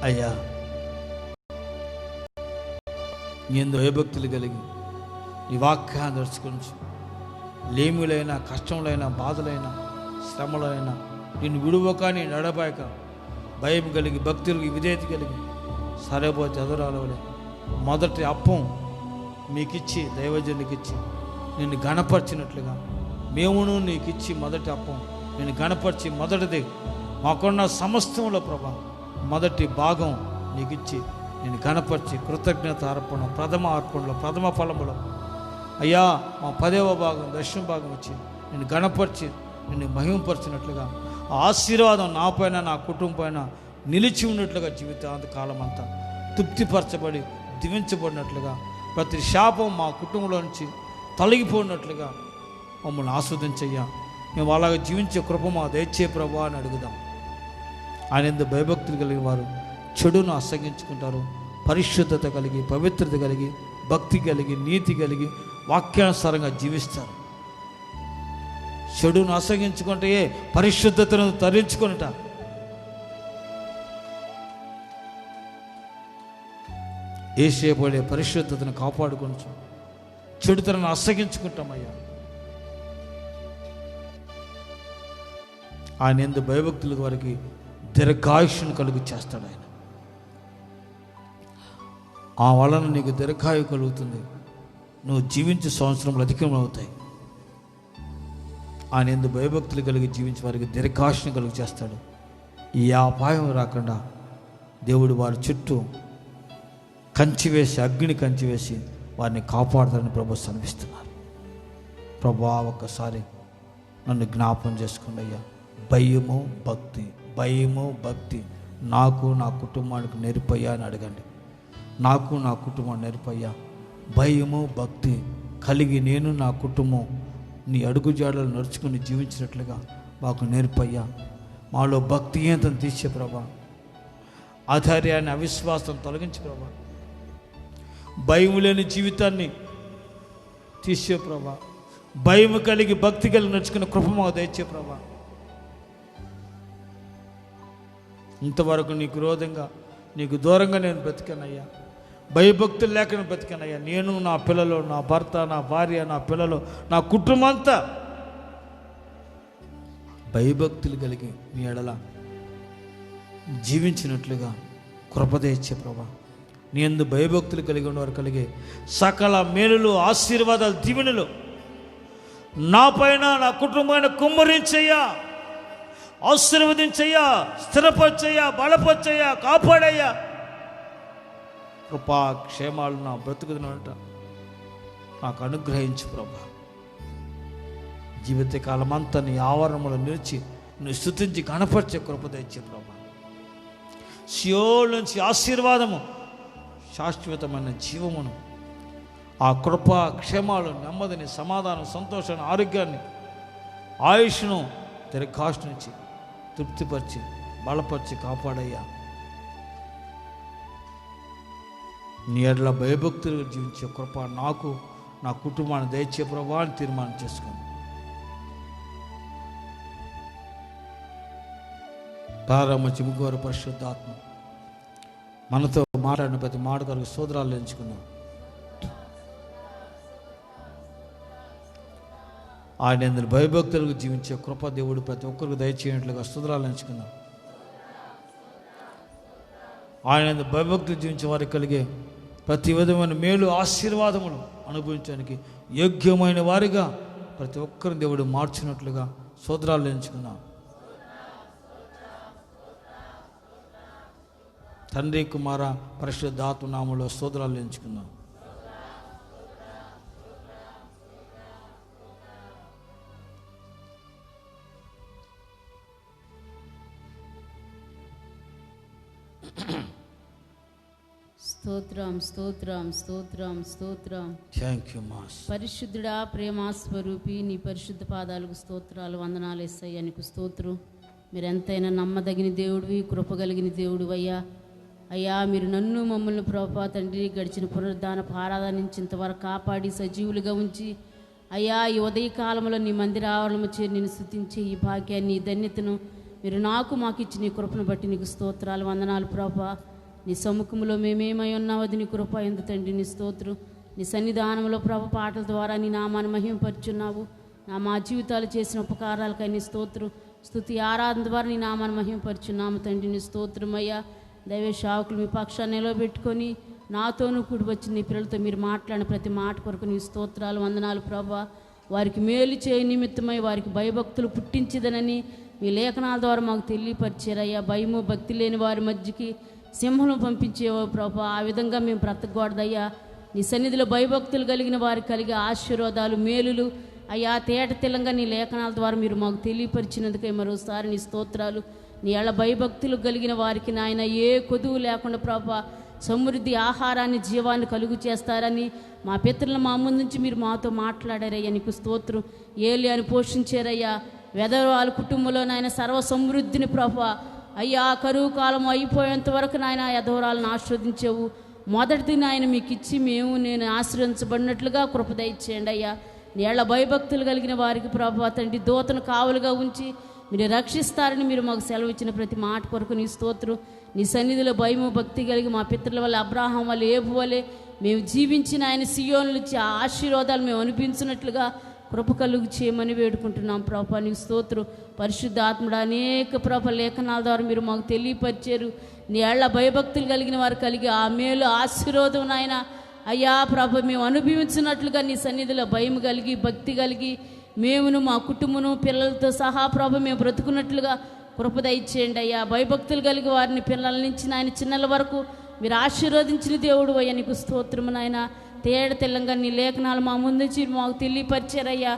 అయ్యా, ఎందు భయభక్తులు కలిగి ఈ వాక్యాన్ని దర్శకుని లేములైనా, కష్టములైనా, బాధలైనా, శ్రమలైనా నిన్ను విడువక, నీ నడబాయక భయం కలిగి, భక్తులకి విధేయత కలిగి సరేపోతే ఎదురాలవలే మొదటి అప్పం మీకిచ్చి, దైవజనునికి ఇచ్చి నిన్ను గణపరిచినట్లుగా మేమును నీకిచ్చి మొదటి అప్పం నేను గణపరిచి, మొదటిది మాకున్న సమస్తంలో ప్రభా మొదటి భాగం నీకిచ్చి నేను గణపరిచి కృతజ్ఞత అర్పణ, ప్రథమ అర్పణలో, ప్రథమ ఫలములో అయ్యా మా 10వ భాగం, 10వ భాగం వచ్చి నేను గణపరిచి నిన్ను మహిమపరిచినట్లుగా ఆ ఆశీర్వాదం నా పైన, నా కుటుంబం పైన నిలిచి ఉన్నట్లుగా జీవితాంత కాలం అంతా తృప్తిపరచబడి దీవించబడినట్లుగా ప్రతి శాపం మా కుటుంబంలో నుంచి తొలగిపోయినట్లుగా మమ్మల్ని ఆస్వాదించయ్యా. మేము అలాగే జీవించే కృప మా దయచే ప్రభువా అని అడుగుదాం. ఆయన ఎందు భయభక్తులు కలిగిన వారు చెడును అసహించుకుంటారు. పరిశుద్ధత కలిగి, పవిత్రత కలిగి, భక్తి కలిగి, నీతి కలిగి వాక్యానుసారంగా జీవిస్తారు. చెడును అసహించుకుంటే పరిశుద్ధతను తరించుకొనుట. ఏసేపడే పరిశుద్ధతను కాపాడుకొనచ్చు, చెడుతనను అసహించుకుంటామయ్యా. ఆయన ఎందు భయభక్తుల వారికి దీర్ఘాయుష్ను కలుగు చేస్తాడు ఆయన. ఆ వలన నీకు దీర్ఘాయు కలుగుతుంది, నువ్వు జీవించే సంవత్సరంలో అధికమవుతాయి. ఆయన ఎందు భయభక్తులు కలిగి జీవించే వారికి దీర్ఘాయుష్ను కలుగు చేస్తాడు. ఈ అపాయం రాకుండా దేవుడు వారి చుట్టూ కంచి వేసి, అగ్ని కంచి వేసి వారిని కాపాడుతారని ప్రభు సన్నిస్తున్నారు. ప్రభా ఒక్కసారి నన్ను జ్ఞాపం చేసుకోండి అయ్యా. భయము భక్తి, భయము భక్తి నాకు, నా కుటుంబానికి నేర్పయ్యా అని అడగండి. నాకు, నా కుటుంబాన్ని నేర్పయ్యా. భయము భక్తి కలిగి నేను, నా కుటుంబం నీ అడుగుజాడలు నడుచుకుని జీవించినట్లుగా మాకు నేర్పయ్యా. మాలో భక్తిహీనతను తీసే ప్రభా, ఆధార్యాన్ని, అవిశ్వాసం తొలగించే ప్రభా, భయం లేని జీవితాన్ని తీసే ప్రభా, భయం కలిగి భక్తి కలిగి నడుచుకున్న కృప మాకు దయచే ప్రభా. ఇంతవరకు నీకు విరోధంగా, నీకు దూరంగా నేను బ్రతికానయ్యా. భయభక్తులు లేకుండా బ్రతికానయ్యా. నేను, నా పిల్లలు, నా భర్త, నా భార్య, నా పిల్లలు, నా కుటుంబం అంతా భయభక్తులు కలిగి నీ ఎడల జీవించినట్లుగా కృప దయచే ప్రభా. నీ యందు భయభక్తులు కలిగి ఉన్నవారు కలిగే సకల మేలులు, ఆశీర్వాదాలు, దీవెనలు నా పైన, నా కుటుంబాన్ని కుమ్మరించయ్యా, ఆశీర్వదించయ్యా, స్థిరపరచయ్యా, బలపరచయ్యా, కాపాడయ్యా. కృపా క్షేమాలు నా బ్రతుకుతున్నట నాకు అనుగ్రహించు ప్రభా. జీవితకాలం అంతా నీ ఆవరణలో నిలిచి నువ్వు స్తుతించి గణపరిచే కృప తెచ్చే ప్రభా. సియోలు నుంచి ఆశీర్వాదము, శాశ్వతమైన జీవమును, ఆ కృప, క్షేమాలు, నెమ్మదిని, సమాధానం, సంతోషాన్ని, ఆరోగ్యాన్ని, ఆయుష్ను తిరగాష్టు నుంచి తృప్తిపరిచి బలపరిచి కాపాడయ్యా. నీ ఎడల భయభక్తులు జీవించే కృప నాకు, నా కుటుంబాన్ని దయచే ప్రభా అని తీర్మానం చేసుకుని ప్రారంభ చిముకోరు పరిశుద్ధాత్మ మనతో మాట్లాడిన ప్రతి మాట కొరకు స్తోత్రాలు ఎంచుకుందాం. ఆయన ఎందుకు భయభక్తులకు జీవించే కృప దేవుడు ప్రతి ఒక్కరికి దయచేయనట్లుగా స్తోత్రాలు ఎంచుకుందాం. ఆయన ఎందుకు భయభక్తులు జీవించే వారికి కలిగే ప్రతి విధమైన మేలు, ఆశీర్వాదములు అనుభవించడానికి యోగ్యమైన వారిగా ప్రతి ఒక్కరిని దేవుడు మార్చినట్లుగా స్తోత్రాలు ఎంచుకుందాం. తండ్రి, కుమార, పరిశుద్ధాత్మ నామములో స్తోత్రాలు ఎంచుకుందాం. స్తోత్రం, స్తోత్రం, స్తోత్రం, స్తోత్రం. Thank you mass. పరిశుద్ధుడా, ప్రేమ స్వరూపి, నీ పరిశుద్ధ పాదాలకు స్తోత్రాలు, వందనాలు యేసయ్యా. నీకు స్తోత్రం. మీరు ఎంతైనా నమ్మదగిన దేవుడివి, కృపగలిగిన దేవుడు అయ్యా. అయ్యా, మీరు నన్ను, మమ్మల్ని ప్రభా తండ్రి గడిచిన పునరుద్ధాన ఆరాధన నుంచి ఇంతవరకు కాపాడి సజీవులుగా ఉంచి అయ్యా, ఈ ఉదయకాలంలో నీ మందిరావరణము చేరి నేను స్తుతించే ఈ భాగ్యాన్ని, ఈ ధన్యతను మీరు నాకు మాకు ఇచ్చి నీ కృపను బట్టి నీకు స్తోత్రాలు, వందనాలు ప్రభా. నీ సముఖంలో మేమేమై ఉన్నావు, అది నీ కృప ఎందు తండ్రి. నీ స్తోత్రం. నీ సన్నిధానంలో ప్రభ పాటల ద్వారా నీ నామాన్ని మహిమపరుచున్నావు. మా జీవితాలు చేసిన ఉపకారాలకై నీ స్తోత్రం. స్తుతి ఆరాధన ద్వారా నీ నామాన్ని మహిమపరుచున్నాము తండ్రి. నీ స్తోత్రమయ్యా. దైవ సేవకులు మీ పక్షాన్ని నిలబెట్టుకొని నాతోనూ కూడి వచ్చిన నీ పిల్లలతో మీరు మాట్లాడిన ప్రతి మాట కొరకు నీ స్తోత్రాలు, వందనాలు ప్రభా. వారికి మేలు చేయ నిమిత్తమై వారికి భయభక్తులు పుట్టించిదనని మీ లేఖనాల ద్వారా మాకు తెలియపరిచారయ్యా. భయము, భక్తి లేని వారి మధ్యకి సింహం పంపించేవో ప్రభా. ఆ విధంగా మేము బ్రతకూడదయ్యా. నీ సన్నిధిలో భయభక్తులు కలిగిన వారికి కలిగే ఆశీర్వాదాలు, మేలులు అయ్యా తేట తెల్లంగా నీ లేఖనాల ద్వారా మీరు మాకు తెలియపరిచినందుకే మరోసారి నీ స్తోత్రాలు. నీ ఎళ్ళ భయభక్తులు కలిగిన వారికి నాయన ఏ కొదువు లేకుండా ప్రభా సమృద్ధి ఆహారాన్ని, జీవాన్ని కలుగు చేస్తారని మా పితరులను మా ముందు నుంచి మీరు మాతో మాట్లాడారయ్యా. నీకు స్తోత్రం. ఏలియాని పోషించారయ్యా. వెదవాళ్ళ కుటుంబంలో నాయన సర్వ సమృద్ధిని ప్రభా అయ్యా కరువు కాలం అయిపోయేంత వరకు నాయన యధవరాలను ఆస్వాదించావు. మొదటిది నాయన మీకు ఇచ్చి నేను ఆశ్రయించబడినట్లుగా కృప దయచేయండి అయ్యా. నీళ్ళ భయభక్తులు కలిగిన వారికి ప్రభా తండ్రి దూతను కావులుగా ఉంచి మీరు రక్షిస్తారని మీరు మాకు సెలవు ఇచ్చిన ప్రతి మాట కొరకు నీ స్తోత్రం. నీ సన్నిధిలో భయము, భక్తి కలిగి మా పితరుల వల్ల, అబ్రాహాం వల్ల, ఏబు వల్లే మేము జీవించిన ఆయన సియోనులు ఇచ్చి ఆ ఆశీర్వాదాలు మేము అనిపించినట్లుగా కృప కలుగు చేయమని వేడుకుంటున్నాం ప్రభా. నీకు స్తోత్రం. పరిశుద్ధాత్ముడు అనేక ప్రభ లేఖనాల ద్వారా మీరు మాకు తెలియపరిచారు. నీ ఏళ్ల భయభక్తులు కలిగిన వారు కలిగి ఆ మేలు, ఆశీర్వాదం నాయన అయ్యా ప్రభ మేము అనుభవించినట్లుగా నీ సన్నిధిలో భయం కలిగి, భక్తి కలిగి మేమును, మా కుటుంబము, పిల్లలతో సహా ప్రభ మేము బ్రతుకున్నట్లుగా కృప దయచేయండి అయ్యా. భయభక్తులు కలిగి వారిని పిల్లల నుంచి నాయన చిన్నల వరకు మీరు ఆశీర్వదించిన దేవుడు అయ్యా. నీకు స్తోత్రము నాయన. తేడ తెల్లంగా నీ లేఖనాలు మా ముందు మాకు తెలియపరిచారయ్యా.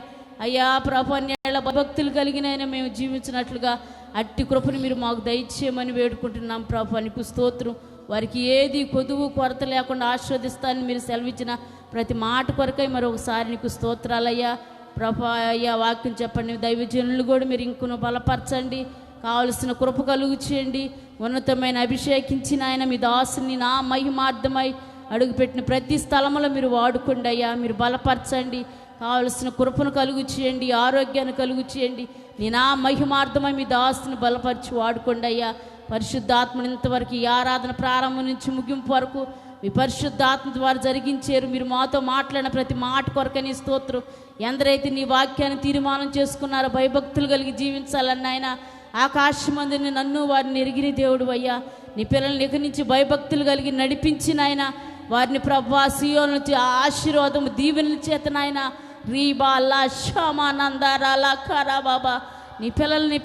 అయ్యా ప్రభా నీళ్ళ భక్తులు కలిగిన మేము జీవించినట్లుగా అట్టి కృపను మీరు మాకు దయచేయమని వేడుకుంటున్నాం ప్రభా. నీకు స్తోత్రం. వారికి ఏది కొదువు, కొరత లేకుండా ఆస్వాదిస్తానని మీరు సెలవిచ్చిన ప్రతి మాట కొరకై మరొకసారి నీకు స్తోత్రాలయ్యా ప్రభా. అయ్యా వాక్యం చెప్పండి. దైవజనులు కూడా మీరు ఇంకొన బలపరచండి. కావలసిన కృప కలుగు చేయండి. ఉన్నతమైన అభిషేకించిన ఆయన మీ దాసుని నా మహిమార్థమై అడుగుపెట్టిన ప్రతి స్థలంలో మీరు వాడుకోండి అయ్యా. మీరు బలపరచండి. కావలసిన కృపను కలుగు చేయండి, ఆరోగ్యాన్ని కలుగు చేయండి. నీ నా మహిమార్థమై మీ దాసుని బలపరిచి వాడుకోండి అయ్యా. పరిశుద్ధాత్మని ఇంతవరకు ఈ ఆరాధన ప్రారంభం నుంచి ముగింపు వరకు మీ పరిశుద్ధాత్మ ద్వారా జరిగించారు. మీరు మాతో మాట్లాడిన ప్రతి మాట కొరకని స్తోత్రం. ఎందరైతే నీ వాక్యాన్ని తీర్మానం చేసుకున్నారో భయభక్తులు కలిగి జీవించాలన్న ఆయన ఆకాశమందుని నన్ను వారిని ఎరిగిన దేవుడు అయ్యా. నీ పిల్లల్ని ఇక నుంచి భయభక్తులు కలిగి నడిపించిన ఆయన వారిని ప్రభా సియోను నుంచి ఆశీర్వాదం, దీవెనల చేత నాయన రీబాలా షమానందారాలా ఖరా బాబా నీ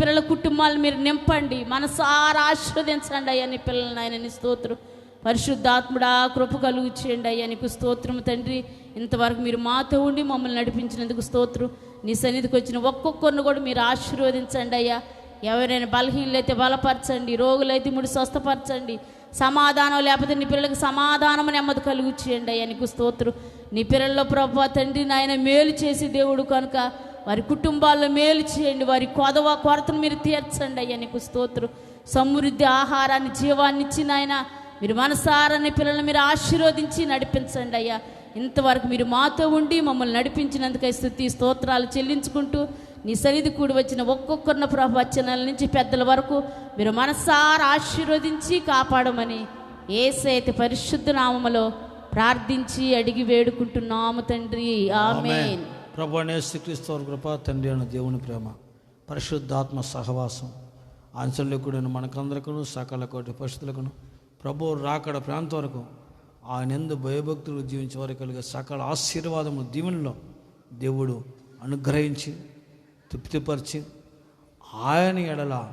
పిల్లల కుటుంబాలను మీరు నింపండి. మనసారా ఆశీర్వదించండి అయ్యా నీ పిల్లలని ఆయన. నీ స్తోత్రం. పరిశుద్ధాత్ముడా కృప కలుగు చేయండి అయ్యా. నీకు స్తోత్రం తండ్రి. ఇంతవరకు మీరు మాతో ఉండి మమ్మల్ని నడిపించినందుకు స్తోత్రం. నీ సన్నిధికి వచ్చిన ఒక్కొక్కరిని కూడా మీరు ఆశీర్వదించండి అయ్యా. ఎవరైనా బలహీనలైతే బలపరచండి, రోగులైతే ముడి స్వస్థపరచండి. సమాధానం లేకపోతే నీ పిల్లలకు సమాధానం నెమ్మది కలుగు చేయండి అయ్యా. నీకు స్తోత్రం. నీ పిల్లల్లో ప్రభు తండ్రి నాయన మేలు చేసి దేవుడు కనుక వారి కుటుంబాల్లో మేలు చేయండి. వారి కొరతను మీరు తీర్చండి అయ్యా. నీకు స్తోత్రం. సమృద్ధి ఆహారాన్ని, జీవాన్ని ఇచ్చి నాయన మీరు మనసారాన్ని పిల్లల్ని మీరు ఆశీర్వదించి నడిపించండి అయ్యా. ఇంతవరకు మీరు మాతో ఉండి మమ్మల్ని నడిపించినందుకై స్తుతి స్తోత్రాలు చెల్లించుకుంటూ నీ సన్నిధి కూడి వచ్చిన ఒక్కొక్కరిన ప్రభు చిన్నల నుంచి పెద్దల వరకు మీరు మనసారా ఆశీర్వదించి కాపాడమని యేసయ్య పరిశుద్ధ నామములో ప్రార్థించి అడిగి వేడుకుంటున్నాము తండ్రి, ఆమేన్. ప్రభు యేసుక్రీస్తు వారి కృప, తండ్రి అయిన దేవుని ప్రేమ, పరిశుద్ధాత్మ సహవాసం ఆంచల్యకుడైన మనకందరికను సకల కోటి పరిశుద్ధులకును ప్రభు రాకడ ప్రాంతం వరకు ఆయన యందు భయభక్తులు జీవించే వారికి కలిగే సకల ఆశీర్వాదము దీవెనలో దేవుడు అనుగ్రహించి తృప్తిపరిచి ఆయన ఎడల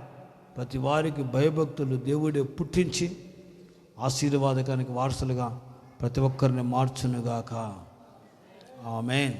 ప్రతి వారికి భయభక్తులు దేవుడే పుట్టించి ఆశీర్వాదకానికి వారసులుగా ప్రతి ఒక్కరిని మార్చునుగాక. ఆమేన్.